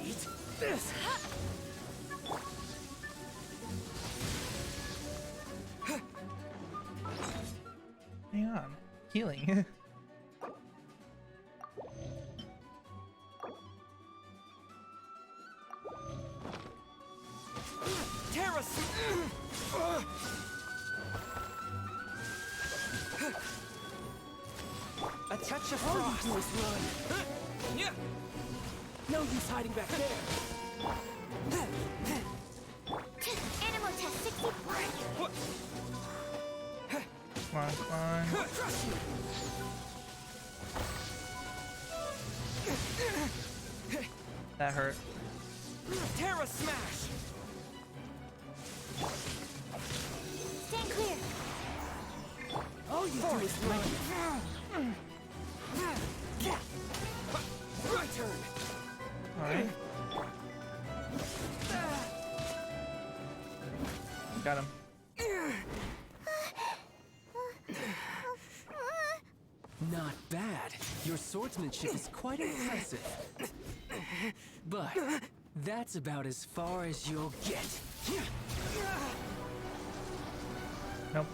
S10: Eat this.
S1: Hang on. Healing.
S5: Terra A touch of frost.
S10: All you do is run.
S5: Yeah.
S10: No use hiding back there.
S2: Animal test 64.
S1: Come on, come on.
S5: Crush you.
S1: That hurt.
S5: Terra Smash.
S2: Stand clear.
S10: All you do is run. My turn.
S1: Alright. Got him.
S10: Not bad. Your swordsmanship is quite impressive. But that's about as far as you'll get.
S1: Nope.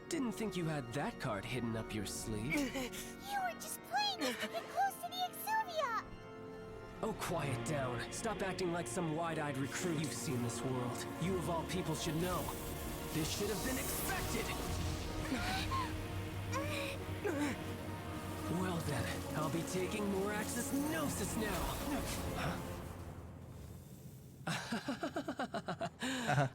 S10: Didn't think you had that card hidden up your sleeve.
S2: You were just playing us to get close to the Exuvia.
S10: Oh, quiet down. Stop acting like some wide-eyed recruit. You've seen this world. You of all people should know. This should have been expected! Well then, I'll be taking more Axis Gnosis now!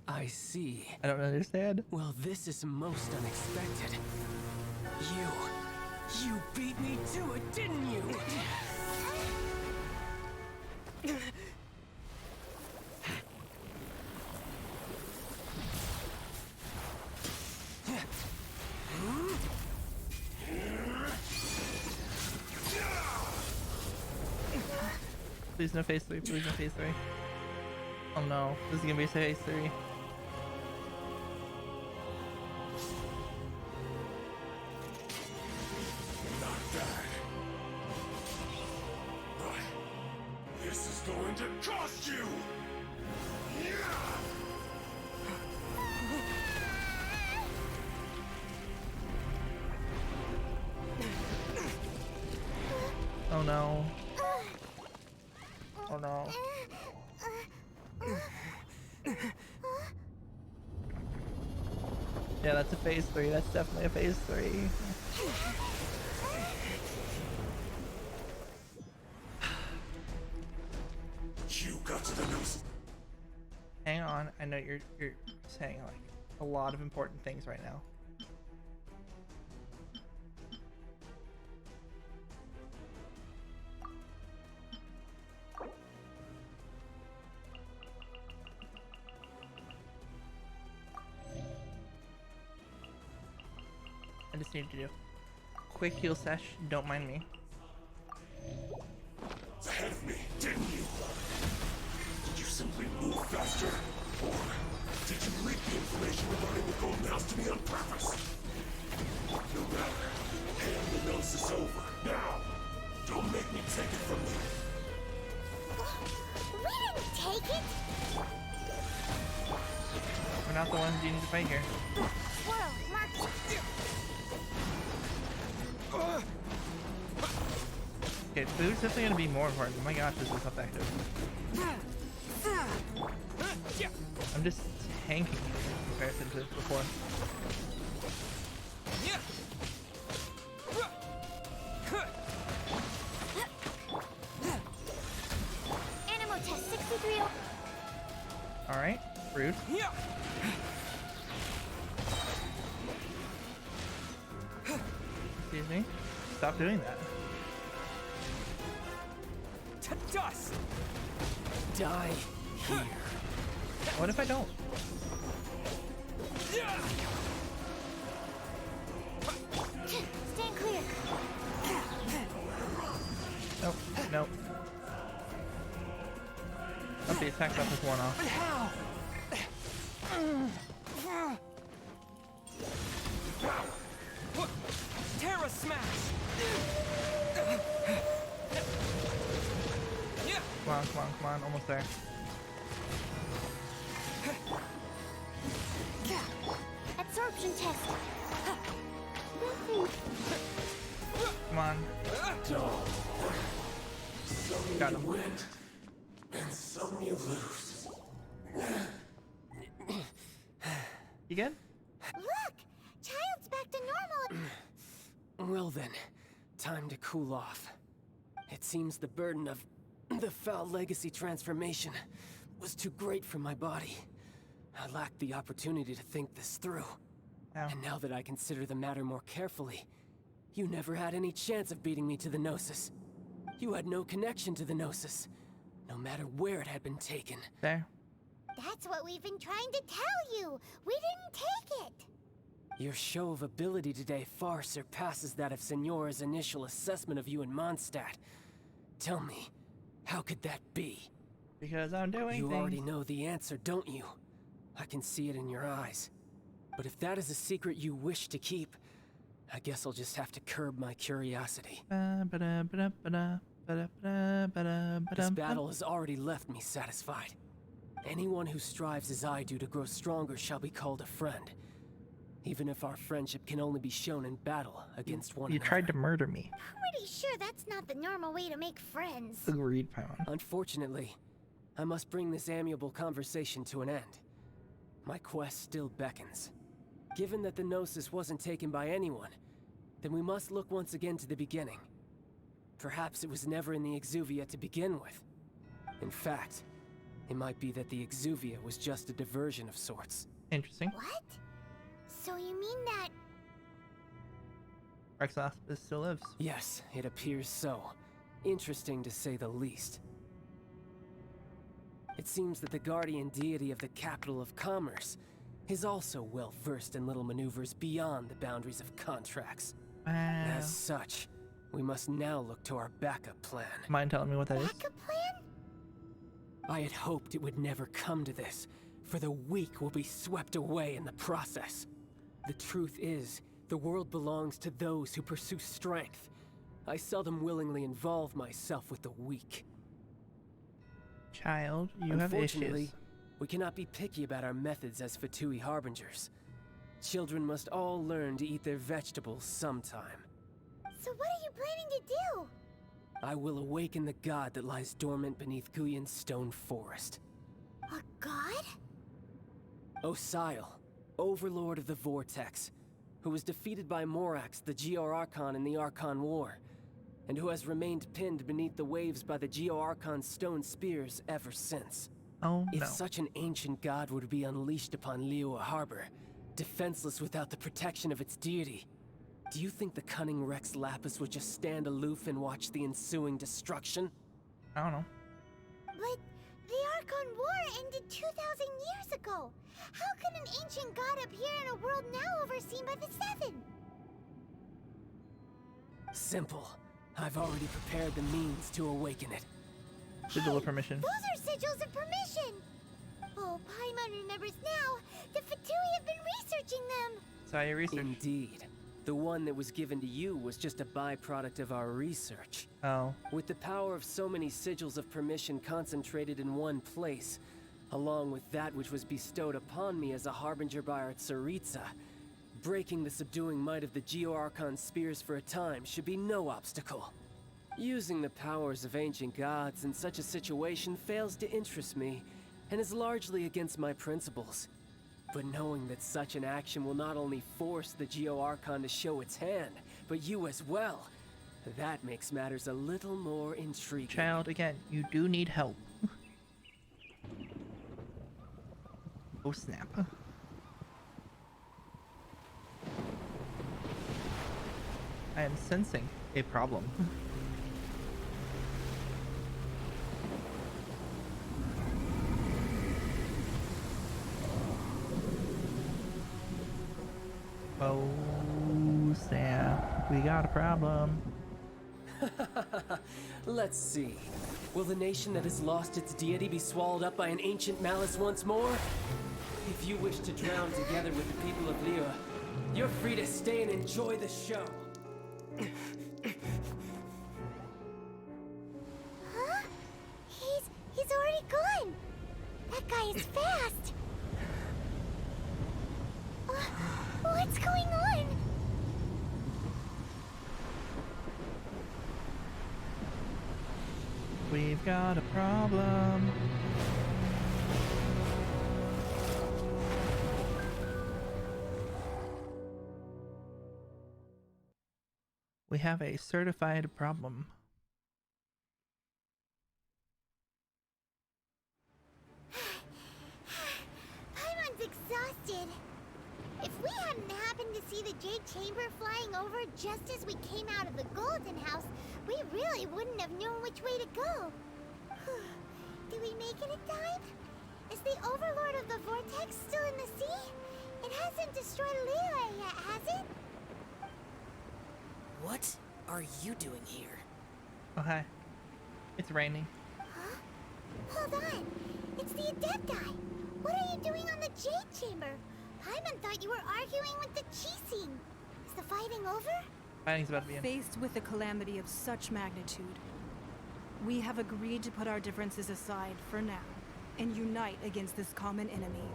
S10: I see.
S1: I don't understand.
S10: Well, this is most unexpected. You beat me to it, didn't you?
S1: Please no phase 3, please no phase 3. Oh no, this is gonna be phase 3.
S6: Not bad. But this is going to cost you!
S1: Oh no. Oh no. Yeah, that's a phase 3. That's definitely a phase 3.
S6: You got to the news.
S1: Hang on, I know you're saying like a lot of important things right now. I just need to do a quick heal sesh, don't mind me.
S6: It's ahead of me, didn't you? Did you simply move faster? Or did you leak the information regarding the Golden House to me on purpose? No matter. Hand the Gnosis over. Now! Don't make me take it from you.
S2: We didn't take it!
S1: We're not the ones you need to fight here.
S2: Whoa, Mark!
S1: Okay, food's definitely gonna be more important. Oh my gosh, this is effective. I'm just tanking in comparison to before.
S2: Animal test 63.
S1: Alright, rude. Excuse me. Stop doing that.
S10: To dust! Die here.
S1: What if I don't?
S2: Stand clear.
S1: Nope, nope. Oh, the attack buff is worn off.
S10: But how? Terra smash!
S1: Come on, come on, come on, almost there.
S2: Absorption test.
S1: Come on.
S6: Some
S1: Got
S6: you
S1: him.
S6: win, and some you lose.
S1: You good?
S2: Look! Child's back to normal.
S10: Well then, time to cool off. It seems the burden of the foul legacy transformation was too great for my body. I lacked the opportunity to think this through.
S1: Ow.
S10: And now that I consider the matter more carefully, you never had any chance of beating me to the Gnosis. You had no connection to the Gnosis, no matter where it had been taken.
S1: There.
S2: That's what we've been trying to tell you. We didn't take it.
S10: Your show of ability today far surpasses that of Signora's initial assessment of you in Mondstadt. Tell me, how could that be?
S1: Because I'm doing
S10: You
S1: things.
S10: already know the answer, don't you? I can see it in your eyes. But if that is a secret you wish to keep, I guess I'll just have to curb my curiosity. This battle has already left me satisfied. Anyone who strives as I do to grow stronger shall be called a friend. Even if our friendship can only be shown in battle against one
S1: You
S10: another.
S1: tried to murder me.
S2: Pretty sure that's not the normal way to make friends.
S1: Agreed, Paimon.
S10: Unfortunately, I must bring this amiable conversation to an end. My quest still beckons. Given that the Gnosis wasn't taken by anyone, then we must look once again to the beginning. Perhaps it was never in the Exuvia to begin with. In fact, it might be that the Exuvia was just a diversion of sorts.
S1: Interesting.
S2: What? So you mean that...
S1: Rex Lapis still lives.
S10: Yes, it appears so. Interesting to say the least. It seems that the guardian deity of the capital of commerce is also well versed in little maneuvers beyond the boundaries of contracts. As such, we must now look to our backup plan.
S1: Mind telling me what that is?
S2: backup plan?
S10: I had hoped it would never come to this, for the weak will be swept away in the process. The truth is, the world belongs to those who pursue strength. I seldom willingly involve myself with the weak.
S1: Child, you have
S10: Unfortunately,
S1: issues.
S10: we cannot be picky about our methods as Fatui Harbingers. Children must all learn to eat their vegetables sometime.
S2: So what are you planning to do?
S10: I will awaken the god that lies dormant beneath Guyon's stone forest.
S2: A god?
S10: Osial, overlord of the Vortex, who was defeated by Morax, the Geo-Archon in the Archon War, and who has remained pinned beneath the waves by the Geo-Archon's stone spears ever since.
S1: Oh
S10: If
S1: no.
S10: such an ancient god were to be unleashed upon Liyue Harbor, defenseless without the protection of its deity, do you think the cunning Rex Lapis would just stand aloof and watch the ensuing destruction?
S1: I don't know.
S2: But the Archon War ended 2,000 years ago. How could an ancient god appear in a world now overseen by the Seven?
S10: Simple. I've already prepared the means to awaken it.
S1: Sigil of permission.
S2: Those are sigils of permission! Oh, Paimon remembers now. The Fatui have been researching them.
S1: Saw your research.
S10: Indeed. The one that was given to you was just a byproduct of our research.
S1: Oh.
S10: With the power of so many sigils of permission concentrated in one place, along with that which was bestowed upon me as a harbinger by our Tsaritsa, breaking the subduing might of the Geo-Archon spears for a time should be no obstacle. Using the powers of ancient gods in such a situation fails to interest me, and is largely against my principles. But knowing that such an action will not only force the Geo-Archon to show its hand, but you as well, that makes matters a little more intriguing.
S1: Child, again, you do need help. Oh snap. I am sensing a problem. Oh snap, we got a problem.
S10: Let's see. Will the nation that has lost its deity be swallowed up by an ancient malice once more? If you wish to drown together with the people of Liyue, you're free to stay and enjoy the show.
S2: Huh? He's already gone. That guy is fast. What's going on?
S1: We've got a problem. We have a certified problem.
S2: Paimon's exhausted. If we hadn't happened to see the Jade Chamber flying over just as we came out of the Golden House, we really wouldn't have known which way to go. Did we make it in time? Is the Overlord of the Vortex still in the sea? It hasn't destroyed Liyue yet, has it?
S5: What are you doing here?
S1: Oh hi. It's raining.
S2: Huh? Hold on. It's the Adepti. What are you doing on the Jade Chamber? Paimon thought you were arguing with the Qixing. Is the fighting over?
S1: Fighting's about to be in.
S4: Faced with a calamity of such magnitude, we have agreed to put our differences aside for now and unite against this common enemy.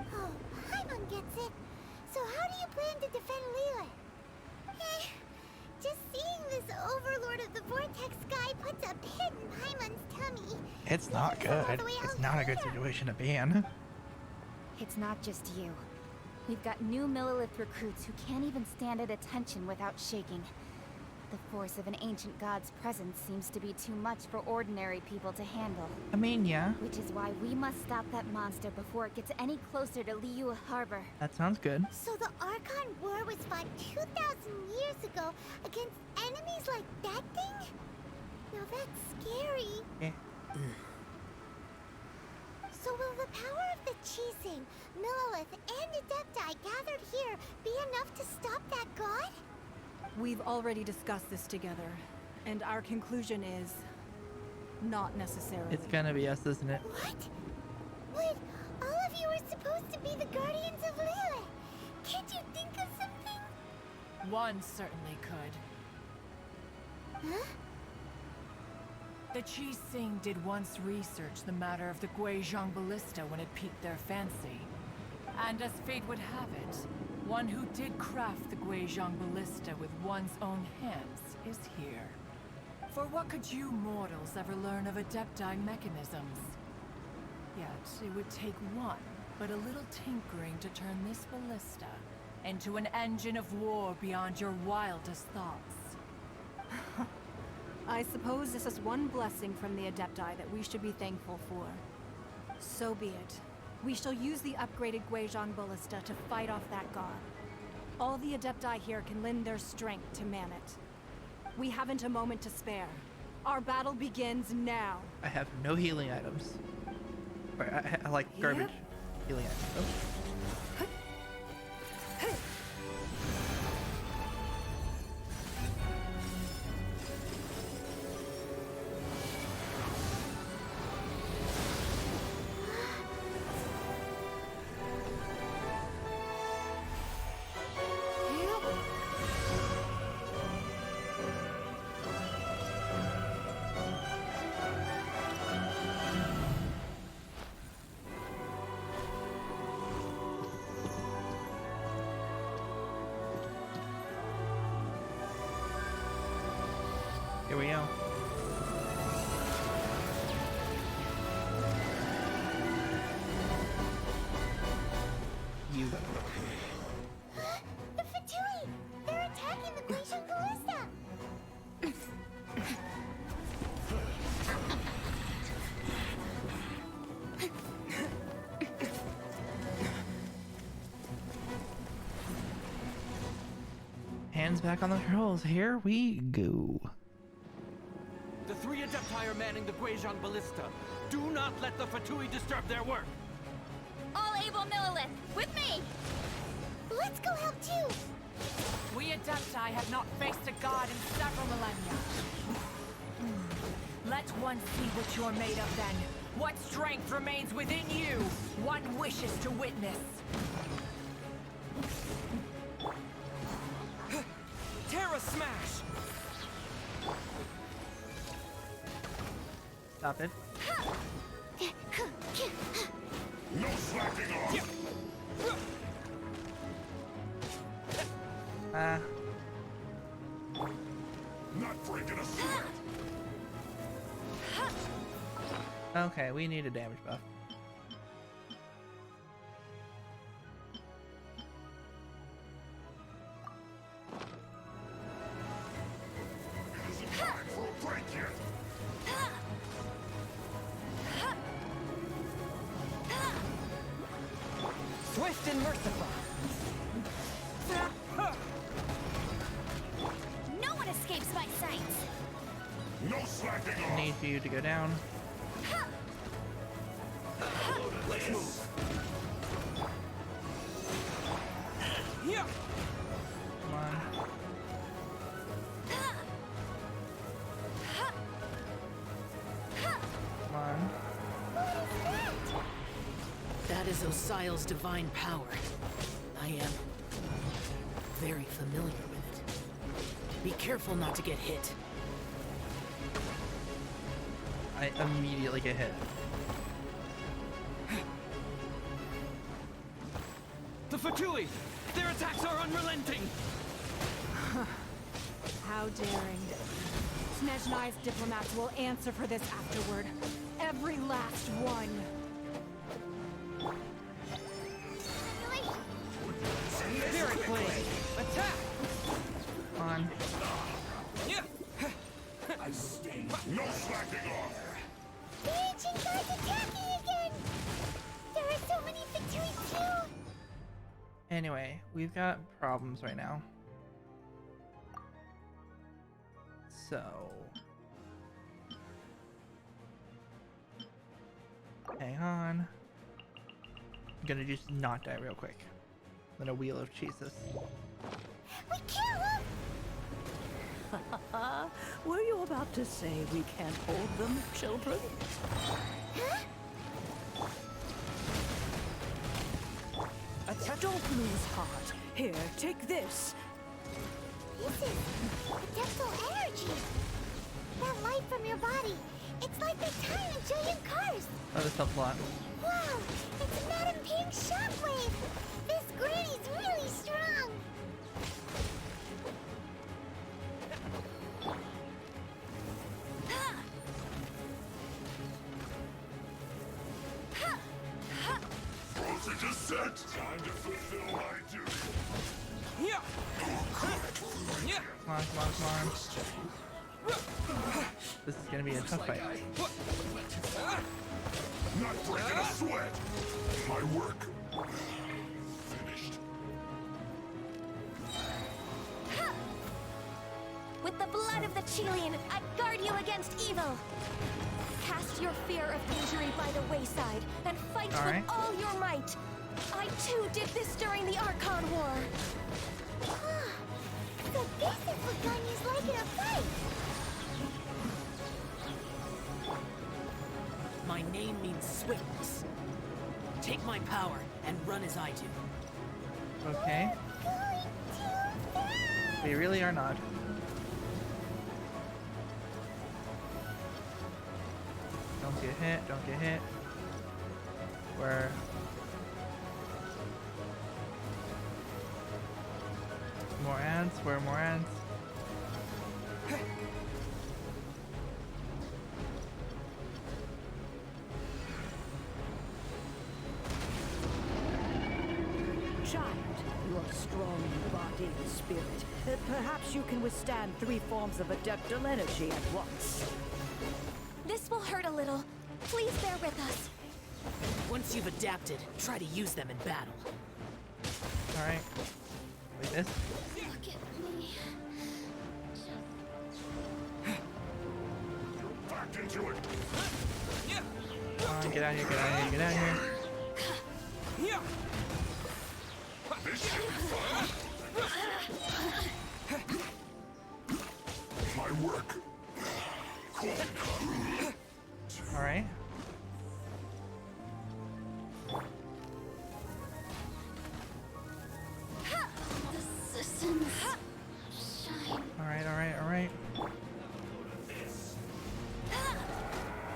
S2: Oh, Paimon it. So how do you plan to defend Lilith? Just seeing this overlord of the vortex guy puts a pit in Paimon's tummy.
S1: It's not good. It's not a good situation to be in.
S11: It's not just you. We've got new Millilith recruits who can't even stand at attention without shaking. The force of an ancient god's presence seems to be too much for ordinary people to handle.
S1: I mean, yeah.
S11: Which is why we must stop that monster before it gets any closer to Liyue Harbor.
S1: That sounds good.
S2: So the Archon War was fought 2,000 years ago against enemies like that thing? Now that's scary.
S1: Yeah.
S2: So will the power of the Qixing, Millilith, and Adepti gathered here be enough to stop that god?
S4: We've already discussed this together, and our conclusion is not necessarily.
S1: It's gonna be us, isn't it?
S2: What? But all of you are supposed to be the guardians of Lilith. Can't you think of something?
S12: One certainly could.
S2: Huh?
S12: The Qixing did once research the matter of the Guizhong Ballista when it piqued their fancy. And as fate would have it, one who did craft the Guizhong Ballista with one's own hands is here. For what could you mortals ever learn of Adepti mechanisms? Yet, it would take one, but a little tinkering to turn this ballista into an engine of war beyond your wildest thoughts.
S4: I suppose this is one blessing from the Adepti that we should be thankful for. So be it. We shall use the upgraded Guizhong Ballista to fight off that god. All the Adepti here can lend their strength to man it. We haven't a moment to spare. Our battle begins now.
S1: I have no healing items. Or I like garbage healing items. Oh. Here we go. You.
S2: The Fatui! They're attacking the Guizhong Ballista!
S1: Hands back on the controls. Here we go.
S13: The three Adepti are manning the Guizhong Ballista. Do not let the Fatui disturb their work.
S11: All able Millilith, with me!
S2: Let's go help too!
S12: We Adepti have not faced a god in several millennia. Let one see what you're made of then. What strength remains within you? One wishes to witness.
S13: Terra Smash!
S1: Stop it.
S6: No slacking off! Not breaking a sweat!
S1: Okay, we need a damage buff.
S6: Isn't time for a break yet!
S12: Swift and merciful.
S11: No one escapes my sight!
S6: No slacking off!
S1: Need for you to go down.
S6: Let's move!
S13: Yeah!
S1: Come on. Come on.
S12: That is Osial's divine power. I am very familiar with it. Be careful not to get hit.
S1: I immediately get hit.
S13: The Fatui! Their attacks are unrelenting!
S4: How daring. Snezhnai's diplomats will answer for this afterward. Every last one.
S13: Spirit Blade! Attack!
S1: Come on.
S6: I sting. No slacking off!
S2: The ancient god's attacking again! There are so many Fatui too!
S1: Anyway, we've got problems right now. So... hang on. I'm gonna just not die real quick. Then a wheel of Jesus.
S2: We kill him!
S14: Were you about to say we can't hold them, children? Don't lose heart. Here, take this.
S2: This is adeptal energy. That light from your body. It's like that time in Julian Cars.
S1: Oh, this helps a lot.
S2: Wow, it's Madam Pink's shockwave. This granny's really strong.
S6: Dosage is set. Time to fulfill my duty.
S1: Come on, come on, come on. This is gonna be a tough fight.
S6: Not breaking a sweat. My work finished.
S8: With the blood of the Chilean, I guard you against evil. Cast your fear of injury by the wayside and fight with all your might. I too did this during the Archon War.
S2: So this is what Ganya's like in a fight.
S14: My name means swiftness. Take my power and run as I do.
S1: Okay. We really are not. Don't get hit, don't get hit. Where? More ants, where are more ants?
S14: Child, you are strong in body and spirit. Perhaps you can withstand 3 forms of adeptal energy at once.
S8: This will hurt a little. Please bear with us.
S14: Once you've adapted, try to use them in battle.
S1: Alright. Like this?
S2: Look at me.
S6: Back into it.
S1: Come on, get out of here, get out of here, get out of here.
S6: This should be fun. My work.
S1: Alright.
S2: The systems shine.
S1: Alright, alright, alright.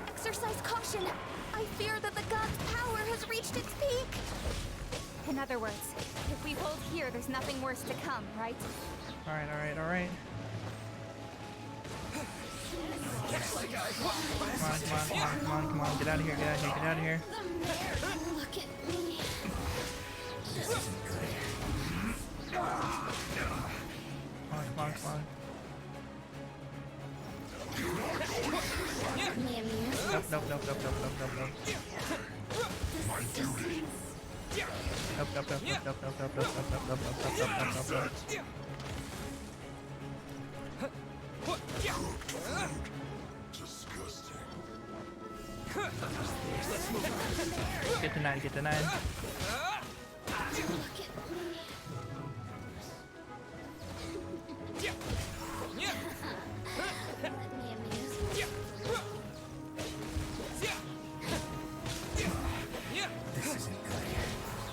S8: Exercise caution. I fear that the god's power has reached its peak.
S11: In other words, if we hold here, there's nothing worse to come, right?
S1: Alright, alright, alright. Come on, come on, come on, come on, come on. Get out of here, get out of here, get out of here.
S2: Look at me.
S1: Come on, come on, come on. Nope, nope, nope, nope, nope, nope, nope, nope.
S6: My duty.
S1: Nope, nope, nope, nope, nope, nope, nope, nope, nope, nope, nope, nope, nope, nope, nope.
S6: Disgusting.
S1: Get denied, get denied.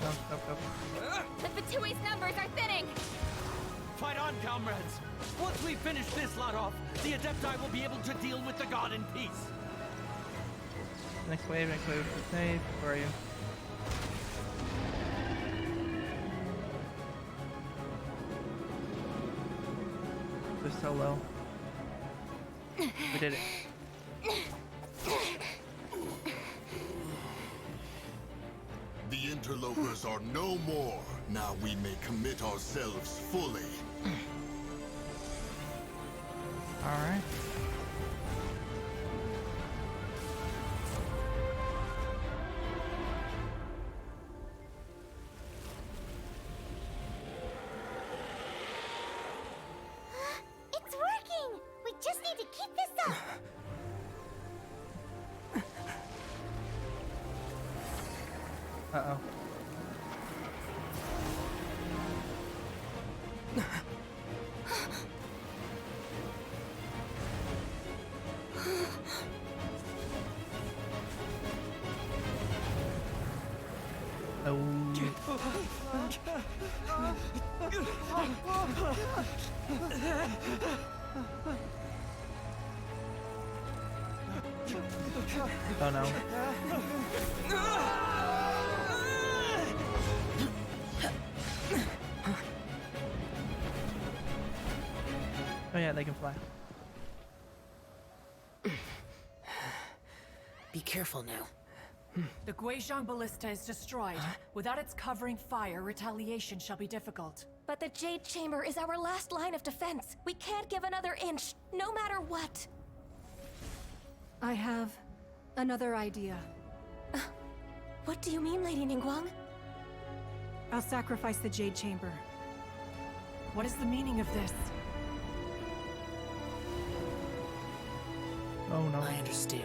S1: Nope, nope, nope.
S11: The Fatui's numbers are thinning!
S13: Fight on, comrades! Once we finish this lot off, the Adepti will be able to deal with the god in peace.
S1: Next wave, next wave. Save. Where are you? so low. We did it.
S6: The interlopers are no more. Now we may commit ourselves fully.
S1: Alright.
S2: It's working! We just need to keep this up!
S1: Uh-oh. Oh no. Oh yeah, they can fly.
S10: Be careful now.
S12: The Guizhong Ballista is destroyed. Without its covering fire, retaliation shall be difficult.
S8: But the Jade Chamber is our last line of defense. We can't give another inch, no matter what.
S4: I have another idea.
S8: What do you mean, Lady Ningguang?
S4: I'll sacrifice the Jade Chamber.
S12: What is the meaning of this?
S1: Oh no.
S10: I understand.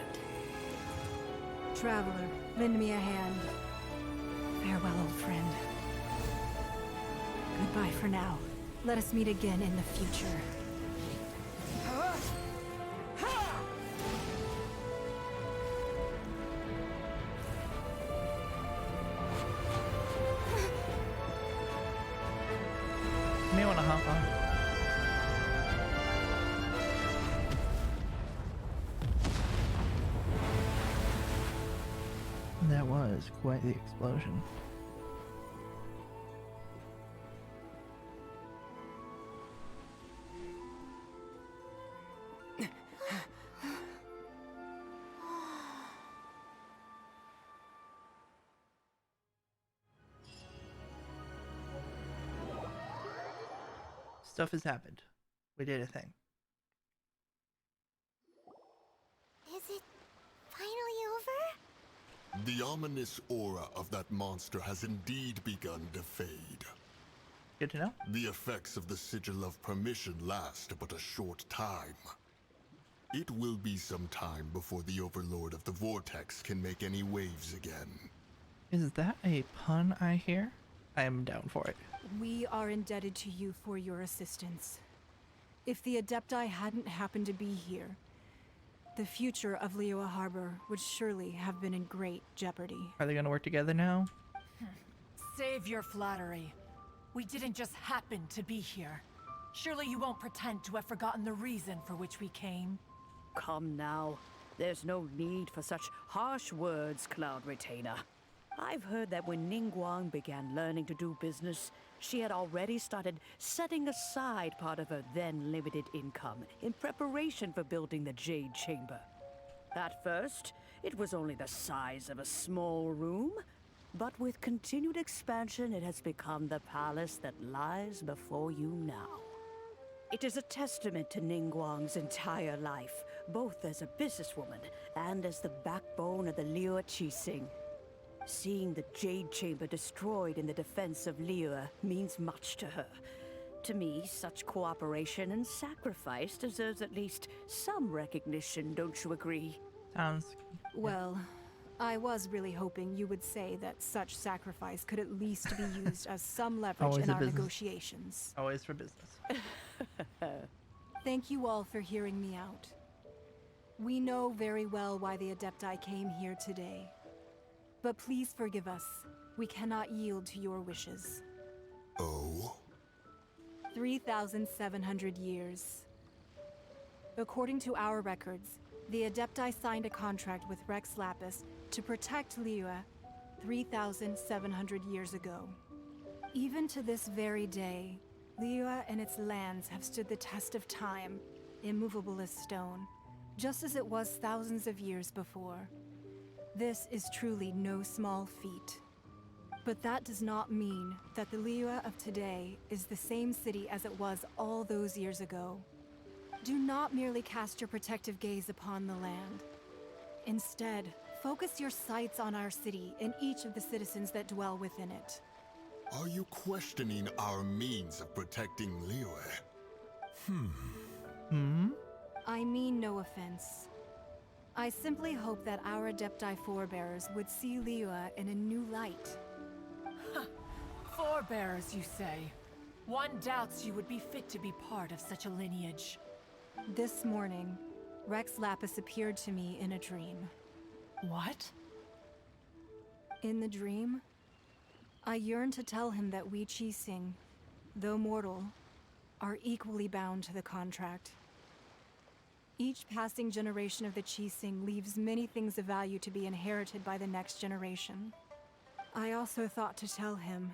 S4: Traveler, lend me a hand. Farewell, old friend. Goodbye for now. Let us meet again in the future.
S1: You may want to hop on. That was quite the explosion. Stuff has happened. We did a thing.
S2: Is it finally over?
S6: The ominous aura of that monster has indeed begun to fade.
S1: Good to know.
S6: The effects of the Sigil of Permission last but a short time. It will be some time before the Overlord of the Vortex can make any waves again.
S1: Is that a pun I hear? I am down for it.
S4: We are indebted to you for your assistance. If the Adepti hadn't happened to be here, the future of Liyue Harbor would surely have been in great jeopardy.
S1: Are they going to work together now?
S12: Save your flattery. We didn't just happen to be here. Surely you won't pretend to have forgotten the reason for which we came.
S14: Come now. There's no need for such harsh words, Cloud Retainer. I've heard that when Ningguang began learning to do business, she had already started setting aside part of her then limited income in preparation for building the Jade Chamber. At first, it was only the size of a small room, but with continued expansion, it has become the palace that lies before you now. It is a testament to Ningguang's entire life, both as a businesswoman and as the backbone of the Liyue Qixing. Seeing the Jade Chamber destroyed in the defense of Liyue means much to her. To me, such cooperation and sacrifice deserves at least some recognition, don't you agree?
S1: Sounds...
S4: Well, I was really hoping you would say that such sacrifice could at least be used as some leverage
S1: Always
S4: in
S1: a
S4: our
S1: business.
S4: negotiations.
S1: Always for business.
S4: Thank you all for hearing me out. We know very well why the Adepti came here today. But please forgive us. We cannot yield to your wishes.
S6: Oh?
S4: 3,700 years. According to our records, the Adepti signed a contract with Rex Lapis to protect Liyue 3,700 years ago. Even to this very day, Liyue and its lands have stood the test of time, immovable as stone, just as it was thousands of years before. This is truly no small feat. But that does not mean that the Liyue of today is the same city as it was all those years ago. Do not merely cast your protective gaze upon the land. Instead, focus your sights on our city and each of the citizens that dwell within it.
S6: Are you questioning our means of protecting Liyue?
S4: I mean no offense. I simply hope that our Adepti forebears would see Liyue in a new light.
S12: Forebearers, you say? One doubts you would be fit to be part of such a lineage.
S4: This morning, Rex Lapis appeared to me in a dream.
S12: What?
S4: In the dream, I yearned to tell him that we Qixing, though mortal, are equally bound to the contract. Each passing generation of the Qixing leaves many things of value to be inherited by the next generation. I also thought to tell him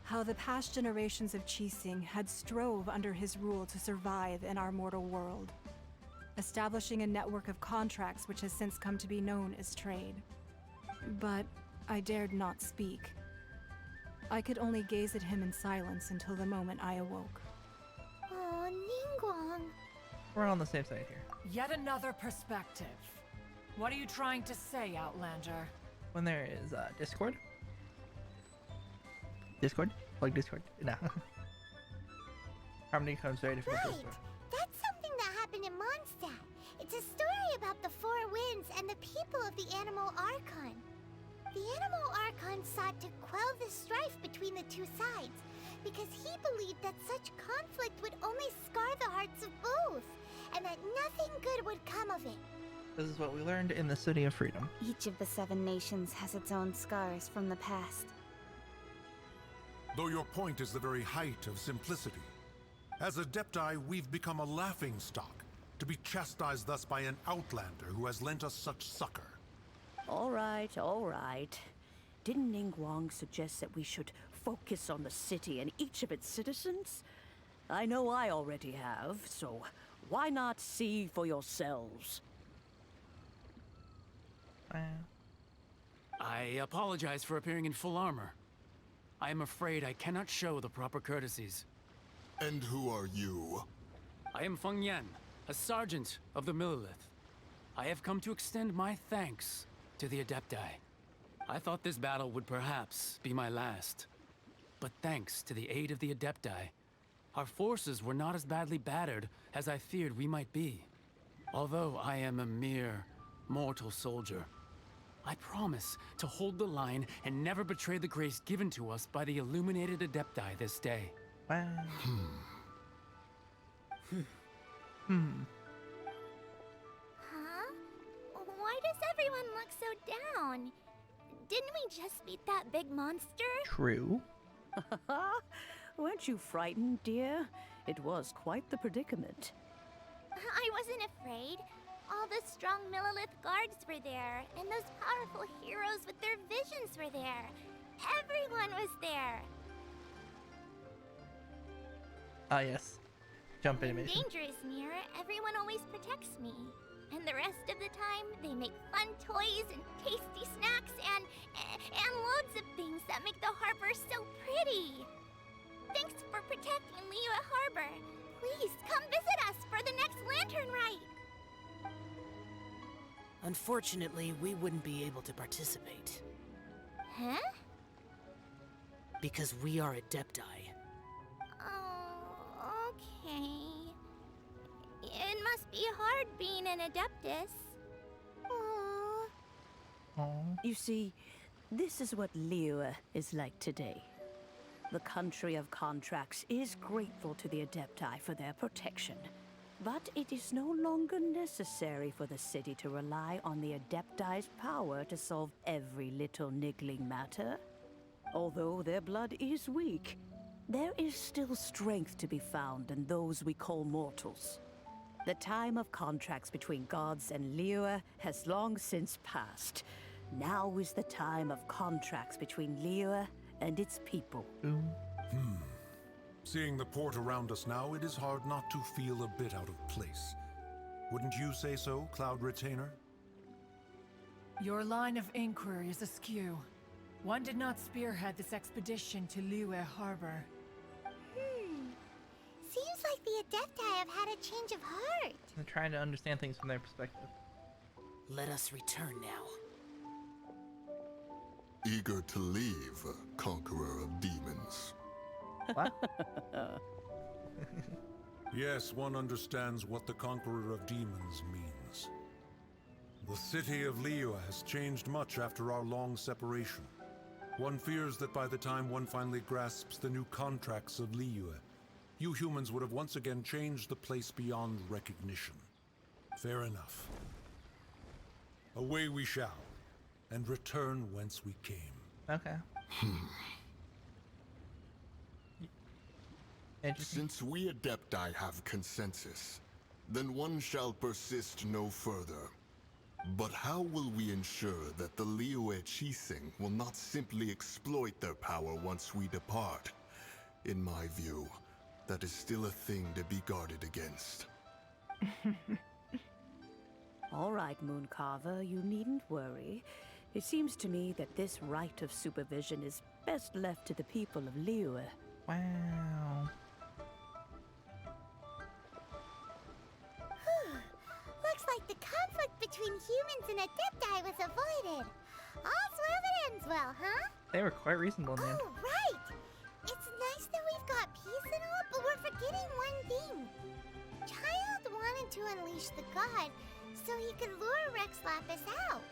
S4: how the past generations of Qixing had strove under his rule to survive in our mortal world, establishing a network of contracts which has since come to be known as trade. But I dared not speak. I could only gaze at him in silence until the moment I awoke.
S2: Oh, Ningguang.
S1: We're on the same side here.
S12: Yet another perspective. What are you trying to say, Outlander?
S1: When there is Discord. Discord? Like Discord? No. Harmony comes very difficult to
S2: Right!
S1: restore.
S2: That's something that happened in Mondstadt. It's a story about the Four Winds and the people of the Animal Archon. The Animal Archon sought to quell the strife between the two sides, because he believed that such conflict would only scar the hearts of both, and that nothing good would come of it.
S1: This is what we learned in the City of Freedom.
S11: Each of the 7 nations has its own scars from the past.
S6: Though your point is the very height of simplicity. As Adepti, we've become a laughingstock, to be chastised thus by an outlander who has lent us such succor.
S14: All right, all right. Didn't Ningguang suggest that we should focus on the city and each of its citizens? I know I already have, so why not see for yourselves?
S3: I apologize for appearing in full armor. I am afraid I cannot show the proper courtesies.
S6: And who are you?
S3: I am Feng Yan, a sergeant of the Millilith. I have come to extend my thanks to the Adepti. I thought this battle would perhaps be my last. But thanks to the aid of the Adepti, our forces were not as badly battered as I feared we might be. Although I am a mere mortal soldier, I promise to hold the line and never betray the grace given to us by the illuminated Adepti this day.
S1: Wow.
S2: Huh? Why does everyone look so down? Didn't we just beat that big monster?
S1: True.
S14: Weren't you frightened, dear? It was quite the predicament.
S2: I wasn't afraid. All the strong Millilith guards were there, and those powerful heroes with their visions were there. Everyone was there.
S1: Ah, yes. Jump
S2: When
S1: animation.
S2: danger is near, everyone always protects me. And the rest of the time, they make fun toys and tasty snacks and loads of things that make the harbor so pretty. Thanks for protecting Liyue Harbor. Please come visit us for the next lantern rite.
S15: Unfortunately, we wouldn't be able to participate.
S2: Huh?
S15: Because we are Adepti.
S2: Oh, okay. It must be hard being an Adeptus. Aww.
S14: You see, this is what Liyue is like today. The country of contracts is grateful to the Adepti for their protection. But it is no longer necessary for the city to rely on the Adepti's power to solve every little niggling matter. Although their blood is weak, there is still strength to be found in those we call mortals. The time of contracts between gods and Liyue has long since passed. Now is the time of contracts between Liyue and its people.
S6: Seeing the port around us now, it is hard not to feel a bit out of place. Wouldn't you say so, Cloud Retainer?
S12: Your line of inquiry is askew. One did not spearhead this expedition to Liyue Harbor.
S2: Seems like the Adepti have had a change of heart.
S1: I'm trying to understand things from their perspective.
S15: Let us return now.
S6: Eager to leave, Conqueror of Demons.
S1: What?
S6: Yes, one understands what the Conqueror of Demons means. The city of Liyue has changed much after our long separation. One fears that by the time one finally grasps the new contracts of Liyue, you humans would have once again changed the place beyond recognition. Fair enough. Away we shall, and return whence we came.
S1: Okay.
S16: Since we Adepti have consensus, then one shall persist no further. But how will we ensure that the Liyue Qixing will not simply exploit their power once we depart? In my view, that is still a thing to be guarded against.
S14: All right, Mooncarver, you needn't worry. It seems to me that this right of supervision is best left to the people of Liyue.
S1: Wow.
S2: Looks like the conflict between humans and Adepti was avoided. All's well that ends well, huh?
S1: They were quite reasonable, man.
S2: Oh, right! It's nice that we've got peace and all, but we're forgetting one thing. Child wanted to unleash the god so he could lure Rex Lapis out.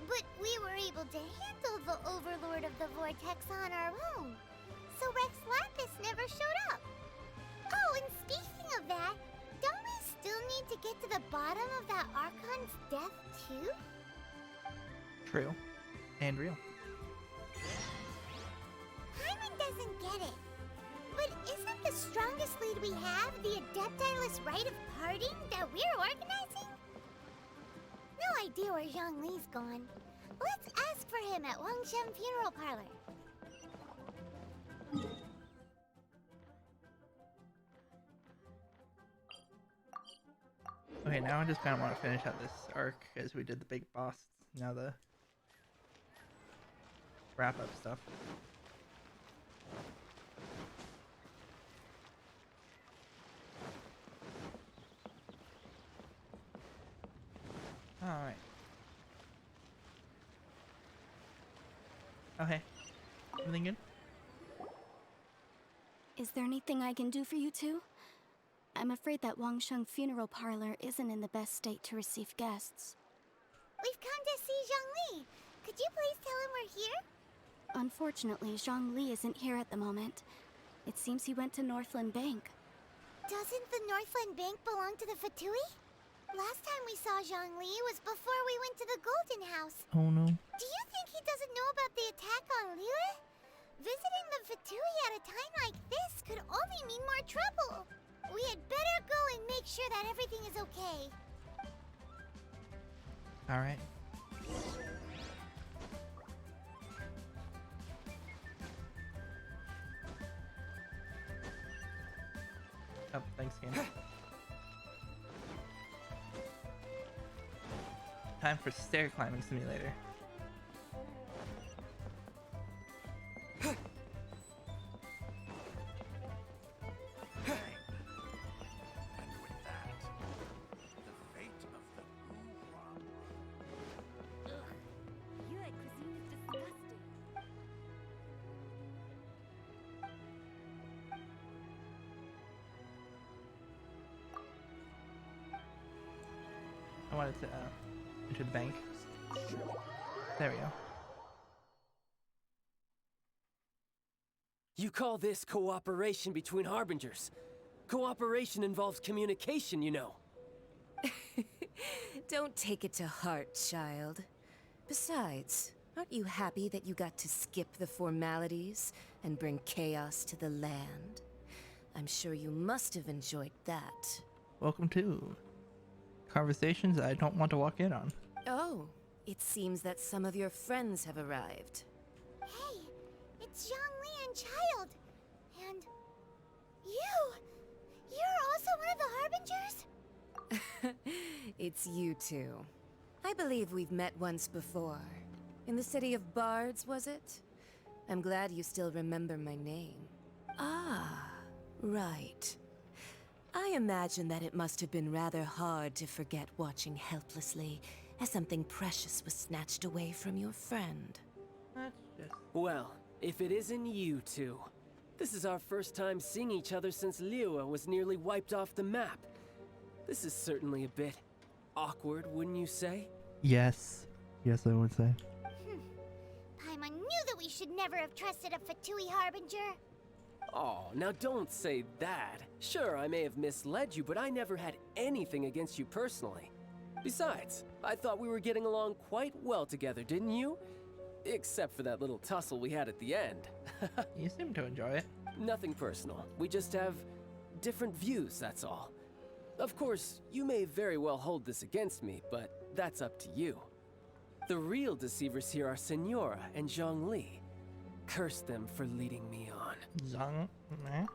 S2: But we were able to handle the Overlord of the Vortex on our own, so Rex Lapis never showed up. Oh, and speaking of that, don't we still need to get to the bottom of that Archon's death, too?
S1: True. And real.
S2: Hyman doesn't get it. But isn't the strongest lead we have the Adeptiless rite of parting that we're organizing? No idea where Zhongli's gone. Let's ask for him at Wangshan Funeral Parlor.
S1: Okay, now I just kind of want to finish out this arc as we did the big boss. Now the wrap up stuff. Alright. Okay. Everything good?
S17: Is there anything I can do for you two? I'm afraid that Wangsheng Funeral Parlor isn't in the best state to receive guests.
S2: We've come to see Zhongli. Could you please tell him we're here?
S17: Unfortunately, Zhongli isn't here at the moment. It seems he went to Northland Bank.
S2: Doesn't the Northland Bank belong to the Fatui? Last time we saw Zhongli was before we went to the Golden House.
S1: Oh no.
S2: Do you think he doesn't know about the attack on Liyue? Visiting the Fatui at a time like this could only mean more trouble. We had better go and make sure that everything is okay.
S1: Alright. Oh, thanks, game. Time for stair climbing simulator. I wanted to enter the bank. There we go.
S10: You call this cooperation between Harbingers? Cooperation involves communication, you know.
S18: Don't take it to heart, child. Besides, aren't you happy that you got to skip the formalities and bring chaos to the land? I'm sure you must have enjoyed that.
S1: Welcome to conversations I don't want to walk in on.
S18: Oh, it seems that some of your friends have arrived.
S2: Hey, it's Zhongli and Child.
S18: it's you two. I believe we've met once before. In the city of Bards, was it? I'm glad you still remember my name. Ah, right. I imagine that it must have been rather hard to forget watching helplessly as something precious was snatched away from your friend.
S1: That's just...
S10: Well, if it isn't you two. This is our first time seeing each other since Liyue was nearly wiped off the map. This is certainly a bit awkward, wouldn't you say?
S1: Yes. Yes, I would say.
S2: Paimon knew that we should never have trusted a Fatui Harbinger.
S10: Oh, now don't say that. Sure, I may have misled you, but I never had anything against you personally. Besides, I thought we were getting along quite well together, didn't you? Except for that little tussle we had at the end.
S1: You seem to enjoy it.
S10: Nothing personal. We just have different views, that's all. Of course, you may very well hold this against me, but that's up to you. The real deceivers here are Senora and Zhongli. Curse them for leading me on.
S1: Zhang?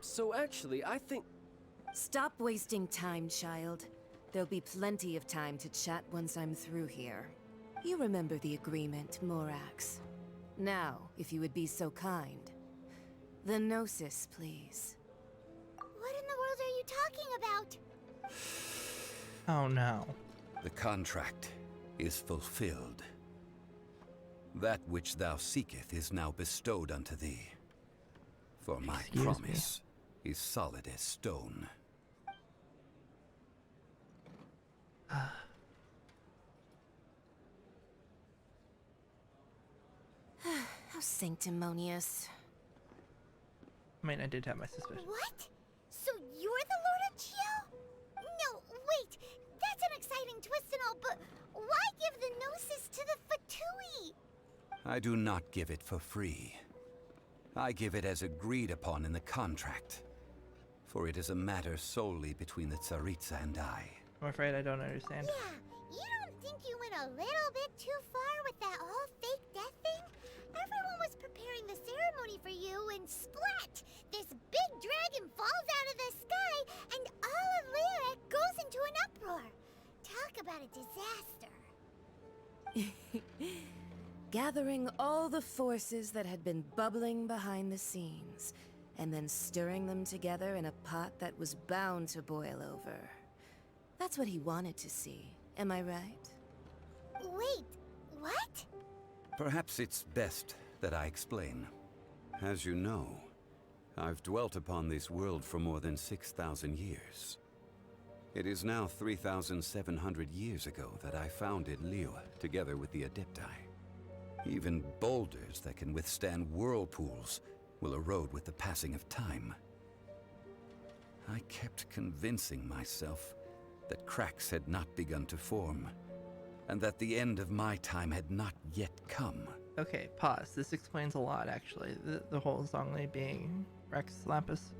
S10: So actually, I think...
S18: Stop wasting time, child. There'll be plenty of time to chat once I'm through here. You remember the agreement, Morax. Now, if you would be so kind. The Gnosis, please.
S2: What in the world are you talking about?
S1: Oh no.
S7: The contract is fulfilled. That which thou seeketh is now bestowed unto thee. For my
S1: Excuse
S7: promise is solid as stone.
S18: How sanctimonious.
S1: I mean, I did have my suspicions.
S2: What? So you're the Lord of Chio? No, wait. That's an exciting twist and all, but why give the Gnosis to the Fatui?
S7: I do not give it for free. I give it as agreed upon in the contract. For it is a matter solely between the Tsaritsa and I.
S1: I'm afraid I don't understand.
S2: Yeah, you don't think you went a little bit too far with that whole fake death thing? Everyone was preparing the ceremony for you and splat! This big dragon falls out of the sky and all of Liyue goes into an uproar. Talk about a disaster.
S18: Gathering all the forces that had been bubbling behind the scenes, and then stirring them together in a pot that was bound to boil over. That's what he wanted to see, am I right?
S2: Wait, what?
S7: Perhaps it's best that I explain. As you know, I've dwelt upon this world for more than 6,000 years. It is now 3,700 years ago that I founded Liyue, together with the Adepti. Even boulders that can withstand whirlpools will erode with the passing of time. I kept convincing myself that cracks had not begun to form, and that the end of my time had not yet come.
S1: Okay, pause. This explains a lot, actually. The whole Zhongli being Rex Lapis.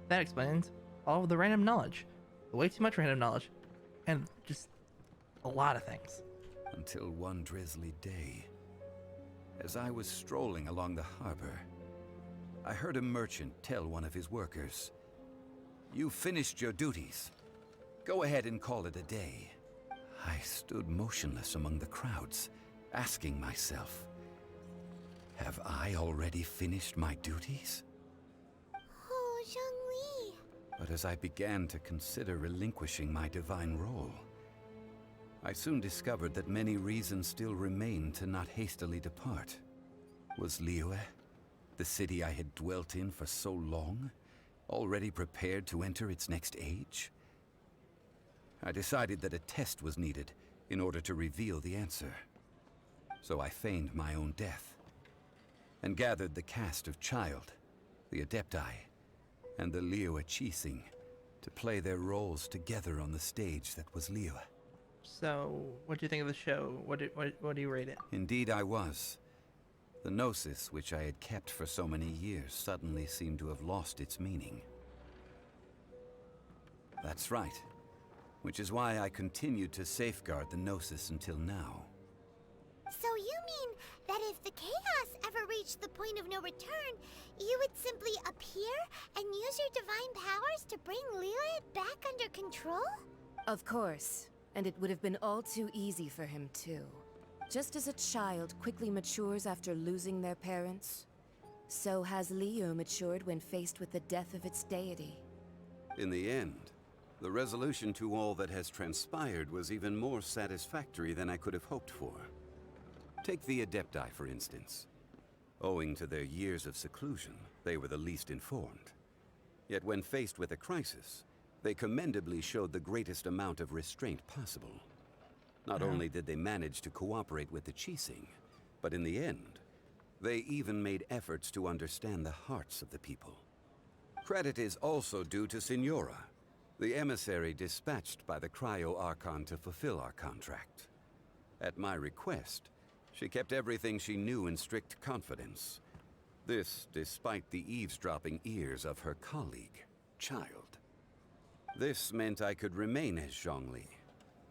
S1: That explains all of the random knowledge. Way too much random knowledge. And just a lot of things.
S7: Until one drizzly day, as I was strolling along the harbor, I heard a merchant tell one of his workers, "You've finished your duties. Go ahead and call it a day." I stood motionless among the crowds, asking myself, have I already finished my duties?
S2: Oh, Zhongli.
S7: But as I began to consider relinquishing my divine role, I soon discovered that many reasons still remained to not hastily depart. Was Liyue, the city I had dwelt in for so long, already prepared to enter its next age? I decided that a test was needed in order to reveal the answer. So I feigned my own death, and gathered the cast of Child, the Adepti, and the Liyue Chising to play their roles together on the stage that was Liyue.
S1: So, what do you think of the show? What do you rate it?
S7: Indeed I was. The Gnosis, which I had kept for so many years, suddenly seemed to have lost its meaning. That's right. Which is why I continued to safeguard the Gnosis until now.
S2: So you mean that if the chaos ever reached the point of no return, you would simply appear and use your divine powers to bring Liyue back under control?
S18: Of course. And it would have been all too easy for him, too. Just as a child quickly matures after losing their parents, so has Liyue matured when faced with the death of its deity.
S7: In the end, the resolution to all that has transpired was even more satisfactory than I could have hoped for. Take the Adepti, for instance. Owing to their years of seclusion, they were the least informed. Yet when faced with a crisis, they commendably showed the greatest amount of restraint possible. Not only did they manage to cooperate with the Qixing, but in the end, they even made efforts to understand the hearts of the people. Credit is also due to Signora, the emissary dispatched by the Cryo Archon to fulfill our contract. At my request, she kept everything she knew in strict confidence. This despite the eavesdropping ears of her colleague, Child. This meant I could remain as Zhongli,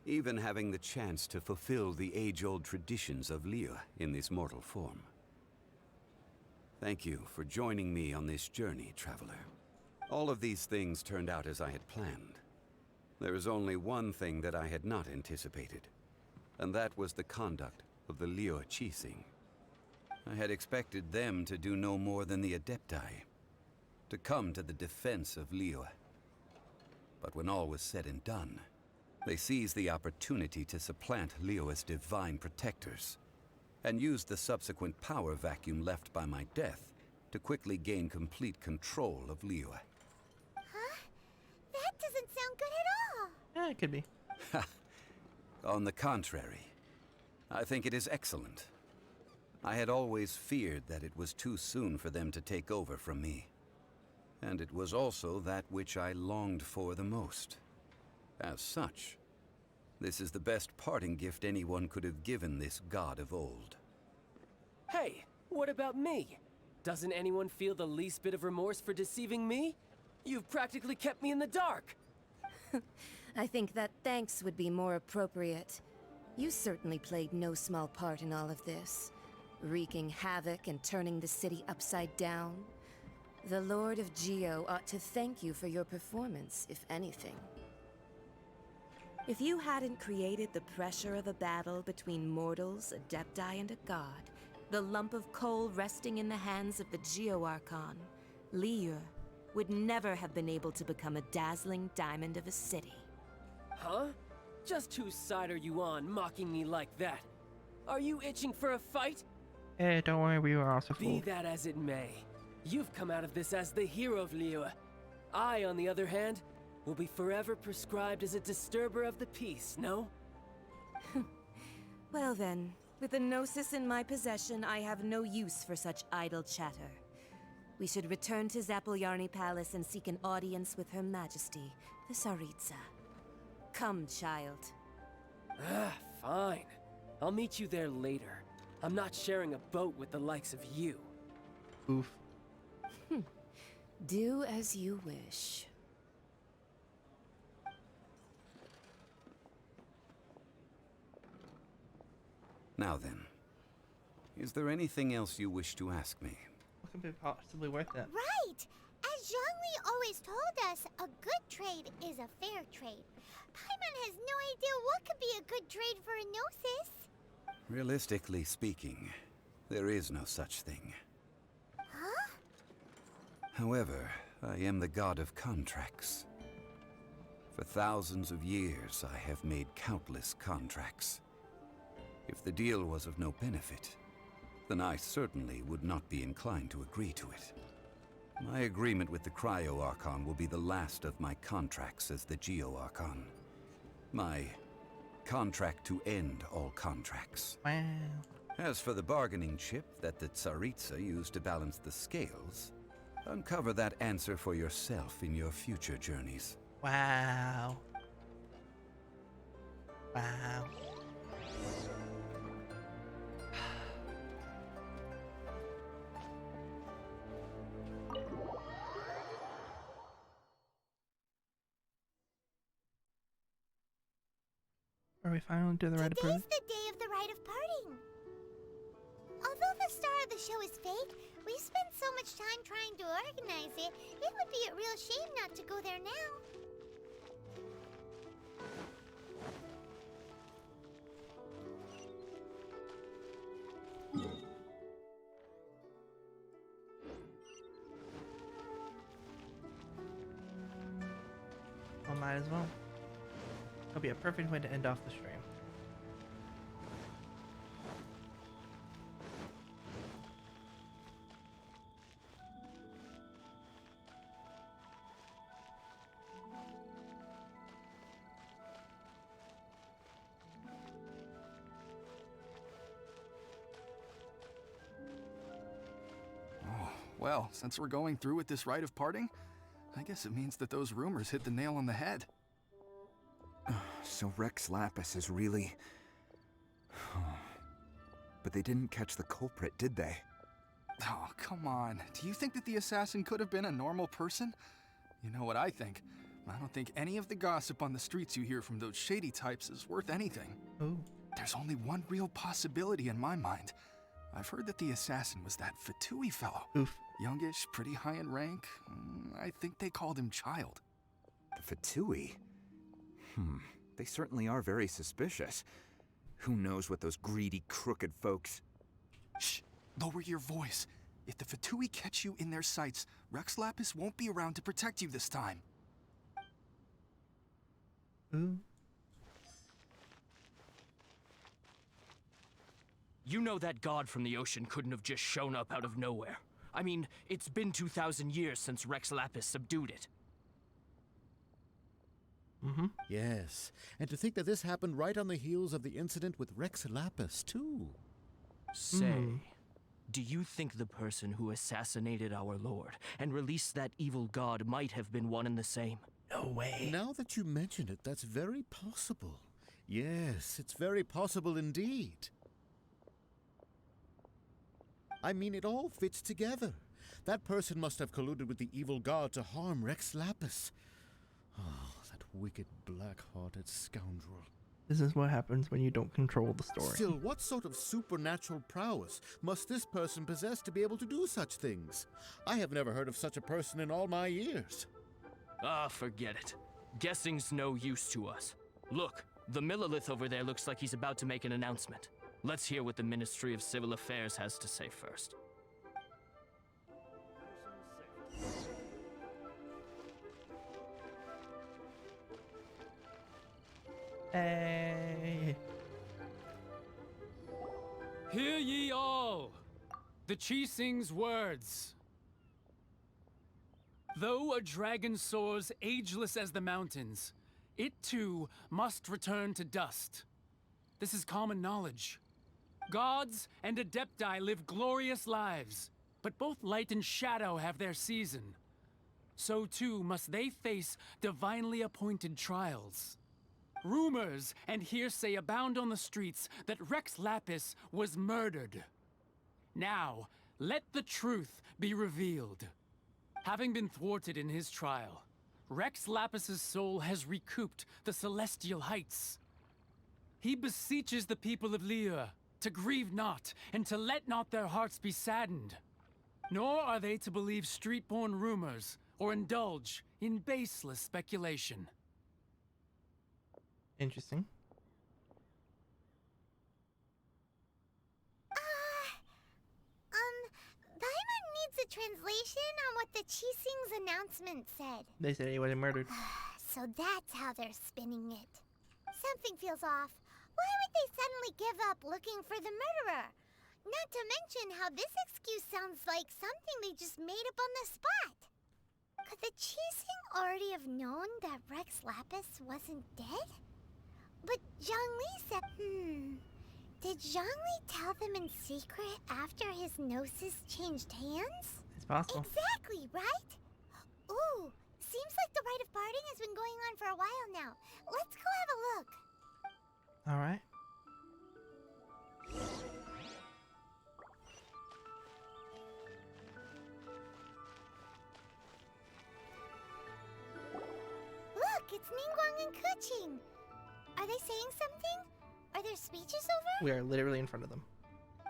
S7: even having the chance to fulfill the age-old traditions of Liyue in this mortal form. Thank you for joining me on this journey, Traveler. All of these things turned out as I had planned. There is only one thing that I had not anticipated, and that was the conduct of the Liyue Qixing. I had expected them to do no more than the Adepti, to come to the defense of Liyue. But when all was said and done, they seized the opportunity to supplant Liyue's divine protectors, and used the subsequent power vacuum left by my death to quickly gain complete control of Liyue.
S2: Huh? That doesn't sound good at all!
S1: Yeah, it could be.
S7: On the contrary, I think it is excellent. I had always feared that it was too soon for them to take over from me. And it was also that which I longed for the most. As such, this is the best parting gift anyone could have given this god of old.
S10: Hey, what about me? Doesn't anyone feel the least bit of remorse for deceiving me? You've practically kept me in the dark!
S18: I think that thanks would be more appropriate. You certainly played no small part in all of this, wreaking havoc and turning the city upside down. The Lord of Geo ought to thank you for your performance, if anything. If you hadn't created the pressure of a battle between mortals, Adepti, and a god, the lump of coal resting in the hands of the Geo Archon, Liyue, would never have been able to become a dazzling diamond of a city.
S10: Huh? Just whose side are you on, mocking me like that? Are you itching for a fight?
S1: Hey, don't worry, we were also
S10: Be
S1: fooled.
S10: that as it may, you've come out of this as the hero of Liyue. I, on the other hand, will be forever prescribed as a disturber of the peace, no?
S18: Well then, with the Gnosis in my possession, I have no use for such idle chatter. We should return to Zapoljarny Palace and seek an audience with Her Majesty, the Tsaritsa. Come, child.
S10: Ah, fine. I'll meet you there later. I'm not sharing a boat with the likes of you.
S1: Oof.
S18: Do as you wish.
S7: Now then, is there anything else you wish to ask me?
S1: What could be possibly worth it?
S2: Right! As Zhongli always told us, a good trade is a fair trade. Paimon has no idea what could be a good trade for a Gnosis.
S7: Realistically speaking, there is no such thing.
S2: Huh?
S7: However, I am the god of contracts. For thousands of years, I have made countless contracts. If the deal was of no benefit, then I certainly would not be inclined to agree to it. My agreement with the Cryo Archon will be the last of my contracts as the Geo Archon. My contract to end all contracts.
S1: Wow.
S7: As for the bargaining chip that the Tsaritsa used to balance the scales, uncover that answer for yourself in your future journeys.
S1: Wow. Wow. Are we finally to the rite of
S2: Today's
S1: parting?
S2: the day of the rite of parting. Although the star of the show is fake, we spent so much time trying to organize it, it would be a real shame not to go there now.
S1: might as well. It'll be a perfect way to end off the stream.
S19: Well, since we're going through with this rite of parting, I guess it means that those rumors hit the nail on the head.
S20: So Rex Lapis is really... But they didn't catch the culprit, did they?
S19: Oh, come on. Do you think that the assassin could have been a normal person? You know what I think. I don't think any of the gossip on the streets you hear from those shady types is worth anything.
S1: Ooh.
S19: There's only one real possibility in my mind. I've heard that the assassin was that Fatui fellow.
S1: Oof.
S19: Youngish, pretty high in rank. I think they called him Child.
S20: The Fatui? They certainly are very suspicious. Who knows what those greedy, crooked folks...
S19: Shh! Lower your voice. If the Fatui catch you in their sights, Rex Lapis won't be around to protect you this time.
S1: Ooh.
S21: You know that god from the ocean couldn't have just shown up out of nowhere. I mean, it's been 2,000 years since Rex Lapis subdued it.
S22: Yes, and to think that this happened right on the heels of the incident with Rex Lapis, too.
S21: Say, do you think the person who assassinated our lord and released that evil god might have been one and the same?
S1: No way.
S22: Now that you mention it, that's very possible. Yes, it's very possible indeed. I mean, it all fits together. That person must have colluded with the evil god to harm Rex Lapis. Oh, that wicked, black-hearted scoundrel.
S1: This is what happens when you don't control the story.
S22: Still, what sort of supernatural prowess must this person possess to be able to do such things? I have never heard of such a person in all my years.
S21: Ah, forget it. Guessing's no use to us. Look, the Millilith over there looks like he's about to make an announcement. Let's hear what the Ministry of Civil Affairs has to say first.
S1: Hey.
S3: Hear ye all, the Chising's words. Though a dragon soars ageless as the mountains, it too must return to dust. This is common knowledge. Gods and Adepti live glorious lives, but both light and shadow have their season. So too must they face divinely appointed trials. Rumors and hearsay abound on the streets that Rex Lapis was murdered. Now, let the truth be revealed. Having been thwarted in his trial, Rex Lapis's soul has recouped the celestial heights. He beseeches the people of Liyue to grieve not, and to let not their hearts be saddened. Nor are they to believe street-born rumors, or indulge in baseless speculation.
S1: Interesting.
S2: Paimon needs a translation on what the Chising's announcement said.
S1: They said he wasn't murdered.
S2: So that's how they're spinning it. Something feels off. Why would they suddenly give up looking for the murderer? Not to mention how this excuse sounds like something they just made up on the spot. Could the Chising already have known that Rex Lapis wasn't dead? But Zhongli said, did Zhongli tell them in secret after his gnosis changed hands?
S1: It's possible.
S2: Exactly, right? Ooh, seems like the rite of parting has been going on for a while now. Let's go have a look.
S1: All right.
S2: Look, it's Ningguang and Keqing. Are they saying something? Are their speeches over?
S1: We are literally in front of them.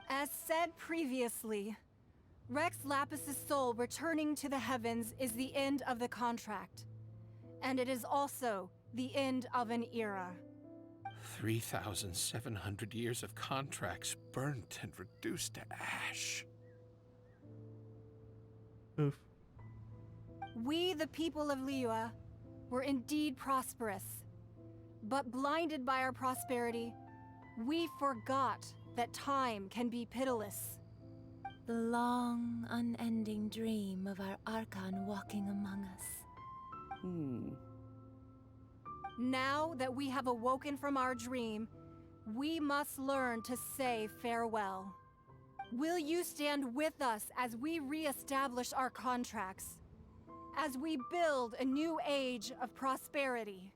S4: As said previously, Rex Lapis's soul returning to the heavens is the end of the contract. And it is also the end of an era.
S23: 3,700 years of contracts burnt and reduced to ash.
S1: Oof.
S4: We, the people of Liyue, were indeed prosperous. But blinded by our prosperity, we forgot that time can be pitiless.
S5: The long, unending dream of our Archon walking among us.
S4: Now that we have awoken from our dream, we must learn to say farewell. Will you stand with us as we re-establish our contracts? As we build a new age of prosperity?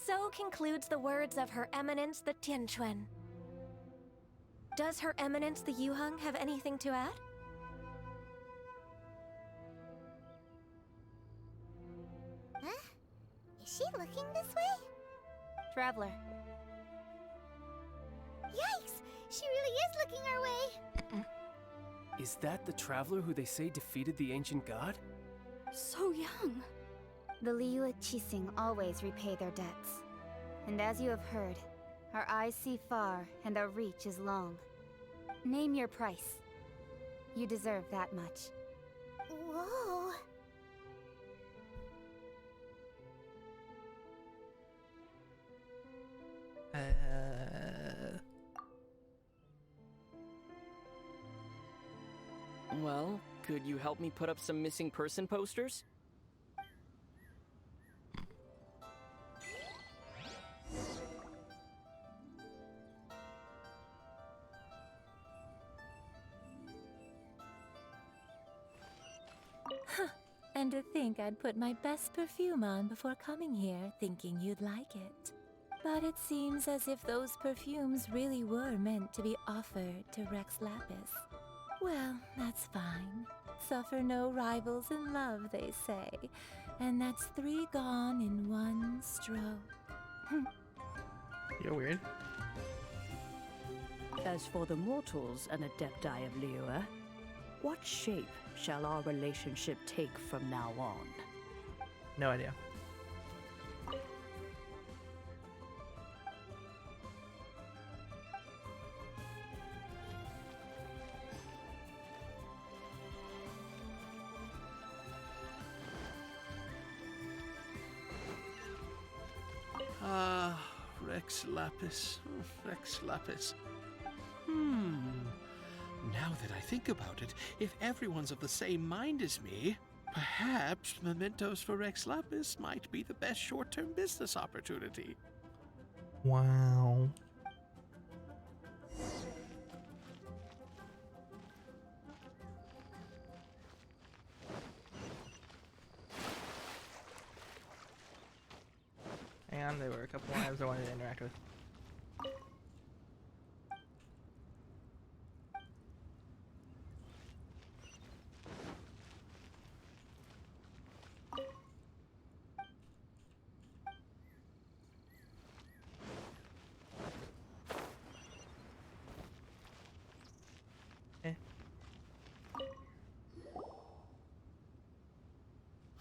S8: So concludes the words of Her Eminence the Tianquan. Does Her Eminence the Yuheng have anything to add?
S2: Huh? Is she looking this way?
S11: Traveler.
S2: Yikes! She really is looking our way!
S10: Is that the traveler who they say defeated the ancient god?
S17: So young.
S11: The Liyue Qixing always repay their debts. And as you have heard, our eyes see far and our reach is long. Name your price. You deserve that much.
S2: Whoa!
S9: Well, could you help me put up some missing person posters?
S5: And to think I'd put my best perfume on before coming here, thinking you'd like it. But it seems as if those perfumes really were meant to be offered to Rex Lapis. Well, that's fine. Suffer no rivals in love, they say. And that's 3 gone in 1 stroke.
S1: You're weird.
S14: As for the mortals and Adepti of Liyue, what shape shall our relationship take from now on?
S1: No idea.
S23: Ah, Rex Lapis. Rex Lapis. Now that I think about it, if everyone's of the same mind as me, perhaps mementos for Rex Lapis might be the best short-term business opportunity.
S1: Wow. And there were a couple lives I wanted to interact with.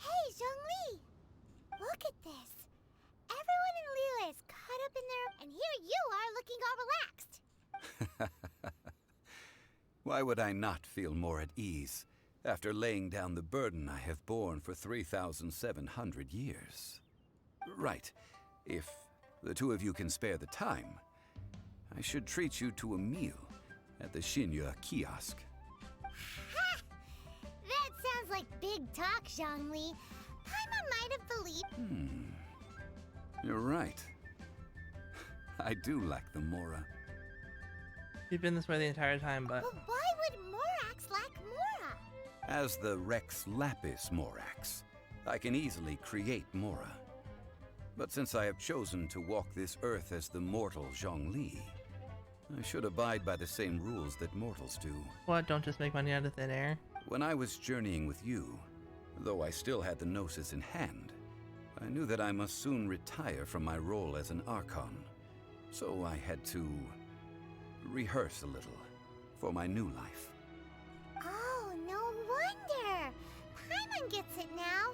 S2: Hey, Zhongli! Look at this! Everyone in Liyue is caught up in their... And here you are looking all relaxed!
S7: Why would I not feel more at ease after laying down the burden I have borne for 3,700 years? Right. If the two of you can spare the time, I should treat you to a meal at the Shinya kiosk.
S2: Ha! That sounds like big talk, Zhongli. Paimon might have believed...
S7: You're right. I do lack the Mora.
S1: You've been this way the entire time, but...
S2: But why would Morax lack Mora?
S7: As the Rex Lapis Morax, I can easily create Mora. But since I have chosen to walk this earth as the mortal Zhongli, I should abide by the same rules that mortals do.
S1: What, don't just make money out of thin air?
S7: When I was journeying with you, though I still had the Gnosis in hand, I knew that I must soon retire from my role as an Archon. So I had to rehearse a little for my new life.
S2: Oh, no wonder! Paimon gets it now.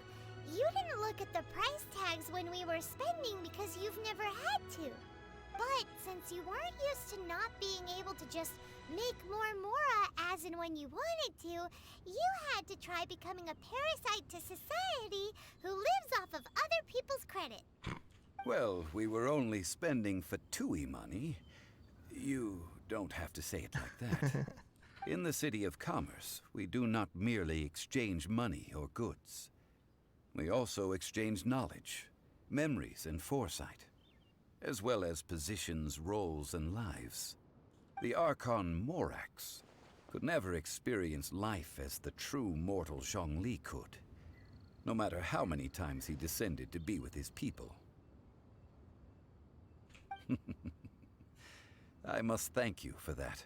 S2: You didn't look at the price tags when we were spending because you've never had to. But since you weren't used to not being able to just make more Mora as and when you wanted to, you had to try becoming a parasite to society who lives off of other people's credit.
S7: Well, we were only spending Fatui money. You don't have to say it like that. In the City of Commerce, we do not merely exchange money or goods. We also exchange knowledge, memories, and foresight, as well as positions, roles, and lives. The Archon Morax could never experience life as the true mortal Zhongli could, no matter how many times he descended to be with his people. I must thank you for that.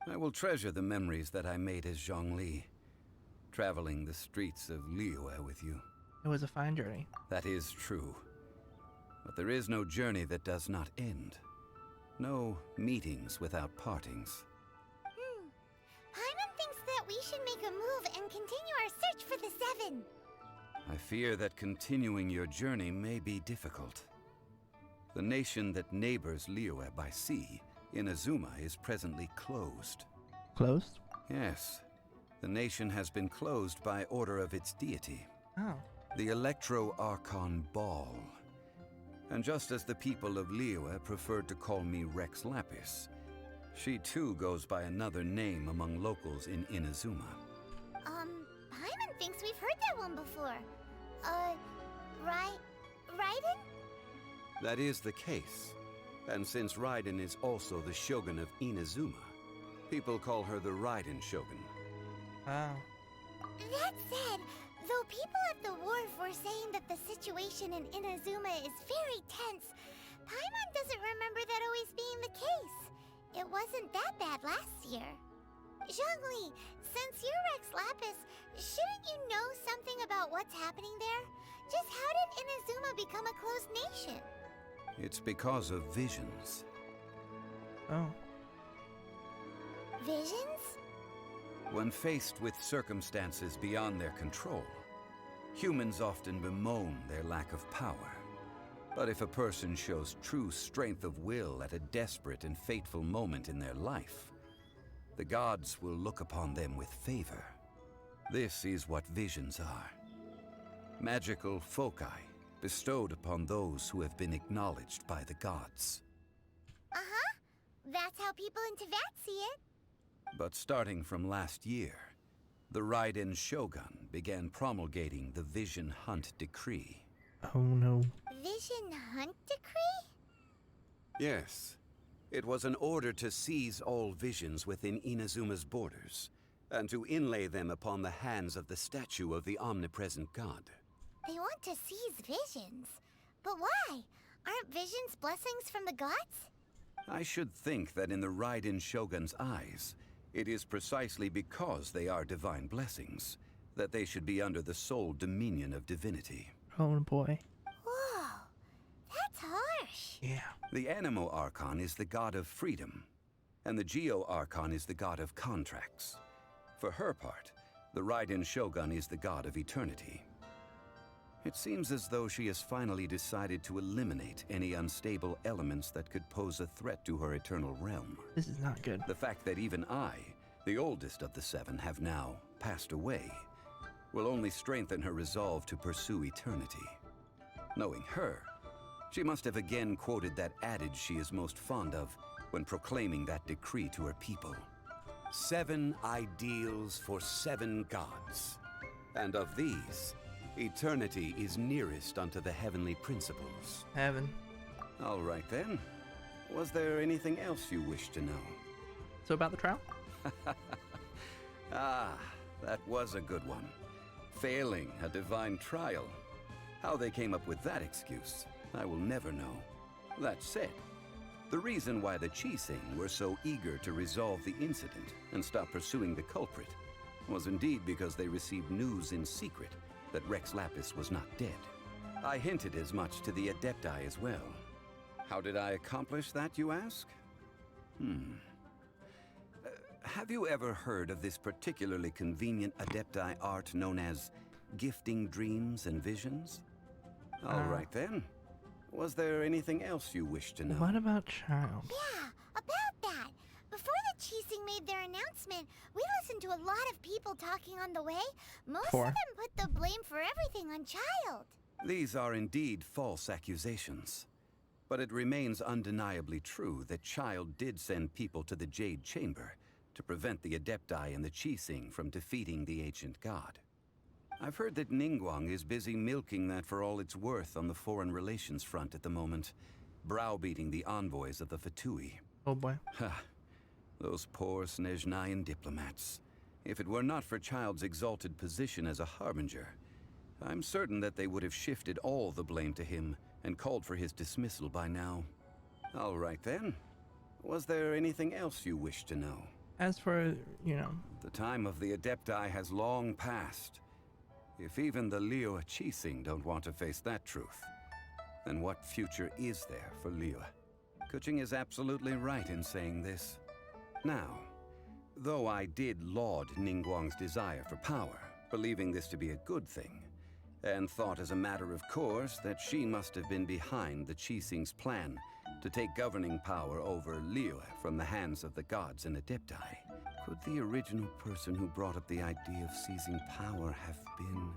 S7: I will treasure the memories that I made as Zhongli, traveling the streets of Liyue with you.
S1: It was a fine journey.
S7: That is true. But there is no journey that does not end. No meetings without partings.
S2: Paimon thinks that we should make a move and continue our search for the Seven.
S7: I fear that continuing your journey may be difficult. The nation that neighbors Liyue by sea, Inazuma, is presently closed.
S1: Closed?
S7: Yes. The nation has been closed by order of its deity.
S1: Oh.
S7: The Electro-Archon Ball. And just as the people of Liyue preferred to call me Rex Lapis, she too goes by another name among locals in Inazuma.
S2: Paimon thinks we've heard that one before. Raiden?
S7: That is the case. And since Raiden is also the Shogun of Inazuma, people call her the Raiden Shogun.
S1: Oh.
S2: That said, though people at the wharf were saying that the situation in Inazuma is very tense, Paimon doesn't remember that always being the case. It wasn't that bad last year. Zhongli, since you're Rex Lapis, shouldn't you know something about what's happening there? Just how did Inazuma become a closed nation?
S7: It's because of visions.
S1: Oh.
S2: Visions?
S7: When faced with circumstances beyond their control, humans often bemoan their lack of power. But if a person shows true strength of will at a desperate and fateful moment in their life, the gods will look upon them with favor. This is what visions are. Magical foci bestowed upon those who have been acknowledged by the gods.
S2: Uh-huh. That's how people in Teyvat see it.
S7: But starting from last year, the Raiden Shogun began promulgating the Vision Hunt Decree.
S1: Oh no.
S2: Vision Hunt Decree?
S7: Yes. It was an order to seize all visions within Inazuma's borders, and to inlay them upon the hands of the statue of the omnipresent god.
S2: They want to seize visions. But why? Aren't visions blessings from the gods?
S7: I should think that in the Raiden Shogun's eyes, it is precisely because they are divine blessings that they should be under the sole dominion of divinity.
S1: Oh boy.
S2: Whoa, that's harsh.
S1: Yeah.
S7: The Animo Archon is the god of freedom, and the Geo Archon is the god of contracts. For her part, the Raiden Shogun is the god of eternity. It seems as though she has finally decided to eliminate any unstable elements that could pose a threat to her eternal realm.
S1: This is not good.
S7: The fact that even I, the oldest of the seven, have now passed away, will only strengthen her resolve to pursue eternity. Knowing her, she must have again quoted that adage she is most fond of when proclaiming that decree to her people. 7 ideals for 7 gods. And of these, eternity is nearest unto the heavenly principles.
S1: Heaven.
S7: All right then. Was there anything else you wish to know?
S1: So about the trial?
S7: Ah, that was a good one. Failing a divine trial. How they came up with that excuse, I will never know. That said, the reason why the Qixing were so eager to resolve the incident and stop pursuing the culprit was indeed because they received news in secret that Rex Lapis was not dead. I hinted as much to the Adepti as well. How did I accomplish that, you ask? Have you ever heard of this particularly convenient Adepti art known as gifting dreams and visions? All right then. Was there anything else you wish to know?
S1: What about Child?
S2: Yeah, about that. Before the Chising made their announcement, we listened to a lot of people talking on the way. Most of them put the blame for everything on Child.
S7: These are indeed false accusations. But it remains undeniably true that Child did send people to the Jade Chamber to prevent the Adepti and the Chising from defeating the ancient god. I've heard that Ningguang is busy milking that for all it's worth on the foreign relations front at the moment, browbeating the envoys of the Fatui.
S1: Oh boy.
S7: Ha! Those poor Snezhnayan diplomats. If it were not for Child's exalted position as a harbinger, I'm certain that they would have shifted all the blame to him and called for his dismissal by now. All right then. Was there anything else you wish to know?
S1: As for,
S7: The time of the Adepti has long passed. If even the Liyue Chising don't want to face that truth, then what future is there for Liyue? Kuching is absolutely right in saying this. Now, though I did laud Ningguang's desire for power, believing this to be a good thing, and thought as a matter of course that she must have been behind the Chising's plan to take governing power over Liyue from the hands of the gods and Adepti, could the original person who brought up the idea of seizing power have been...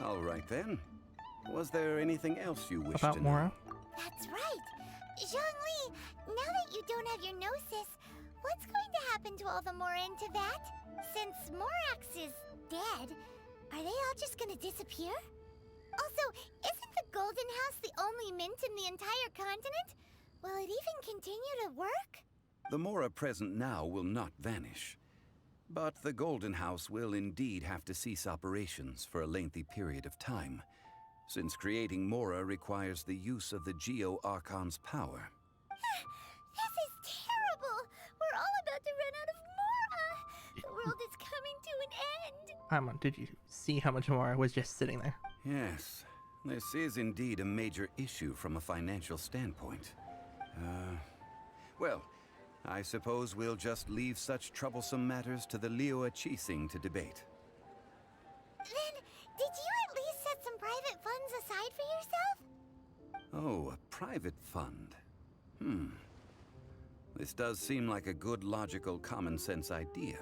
S7: All right then. Was there anything else you wish to know?
S1: About Mora?
S2: That's right. Zhongli, now that you don't have your gnosis, what's going to happen to all the Mora in Teyvat? Since Morax is dead, are they all just gonna disappear? Also, isn't the Golden House the only mint in the entire continent? Will it even continue to work?
S7: The Mora present now will not vanish. But the Golden House will indeed have to cease operations for a lengthy period of time, since creating Mora requires the use of the Geo-Archon's power.
S2: This is terrible! We're all about to run out of Mora! The world is coming to an end!
S1: Did you see how much Mora was just sitting there?
S7: Yes, this is indeed a major issue from a financial standpoint. Well, I suppose we'll just leave such troublesome matters to the Liyue Chising to debate.
S2: Then, did you at least set some private funds aside for yourself?
S7: Oh, a private fund. This does seem like a good, logical, common-sense idea.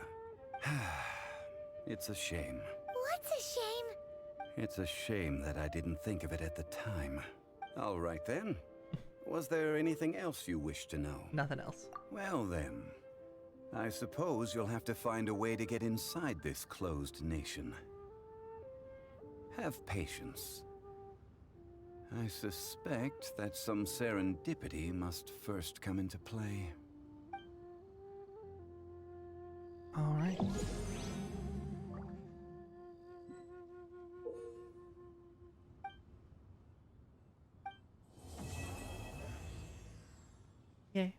S7: It's a shame.
S2: What's a shame?
S7: It's a shame that I didn't think of it at the time. All right then. Was there anything else you wish to know?
S1: Nothing else.
S7: Well then, I suppose you'll have to find a way to get inside this closed nation. Have patience. I suspect that some serendipity must first come into play.
S1: All right. Yay.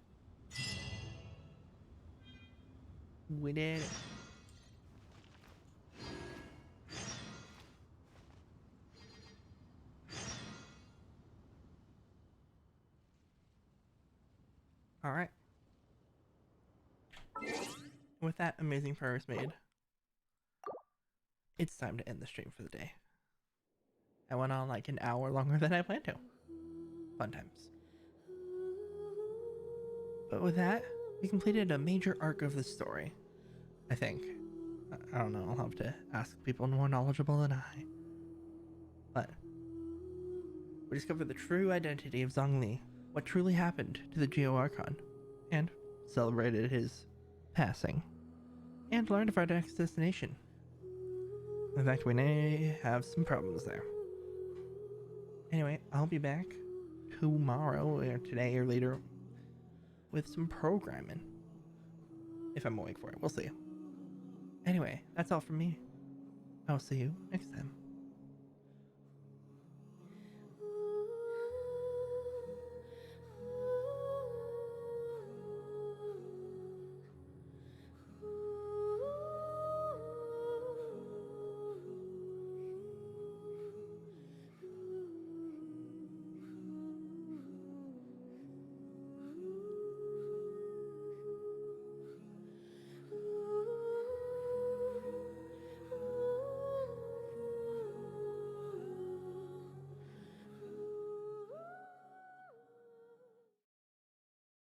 S1: We did it. All right. With that amazing progress made, it's time to end the stream for the day. I went on like an hour longer than I planned to. Fun times. But with that, we completed a major arc of the story. I think. I don't know, I'll have to ask people more knowledgeable than I. But we discovered the true identity of Zhongli, what truly happened to the Geo-Archon, and celebrated his passing, and learned of our next destination. In fact, we may have some problems there. Anyway, I'll be back tomorrow, or today, or later, with some programming. If I'm awake for it, we'll see. Anyway, that's all from me. I'll see you next time.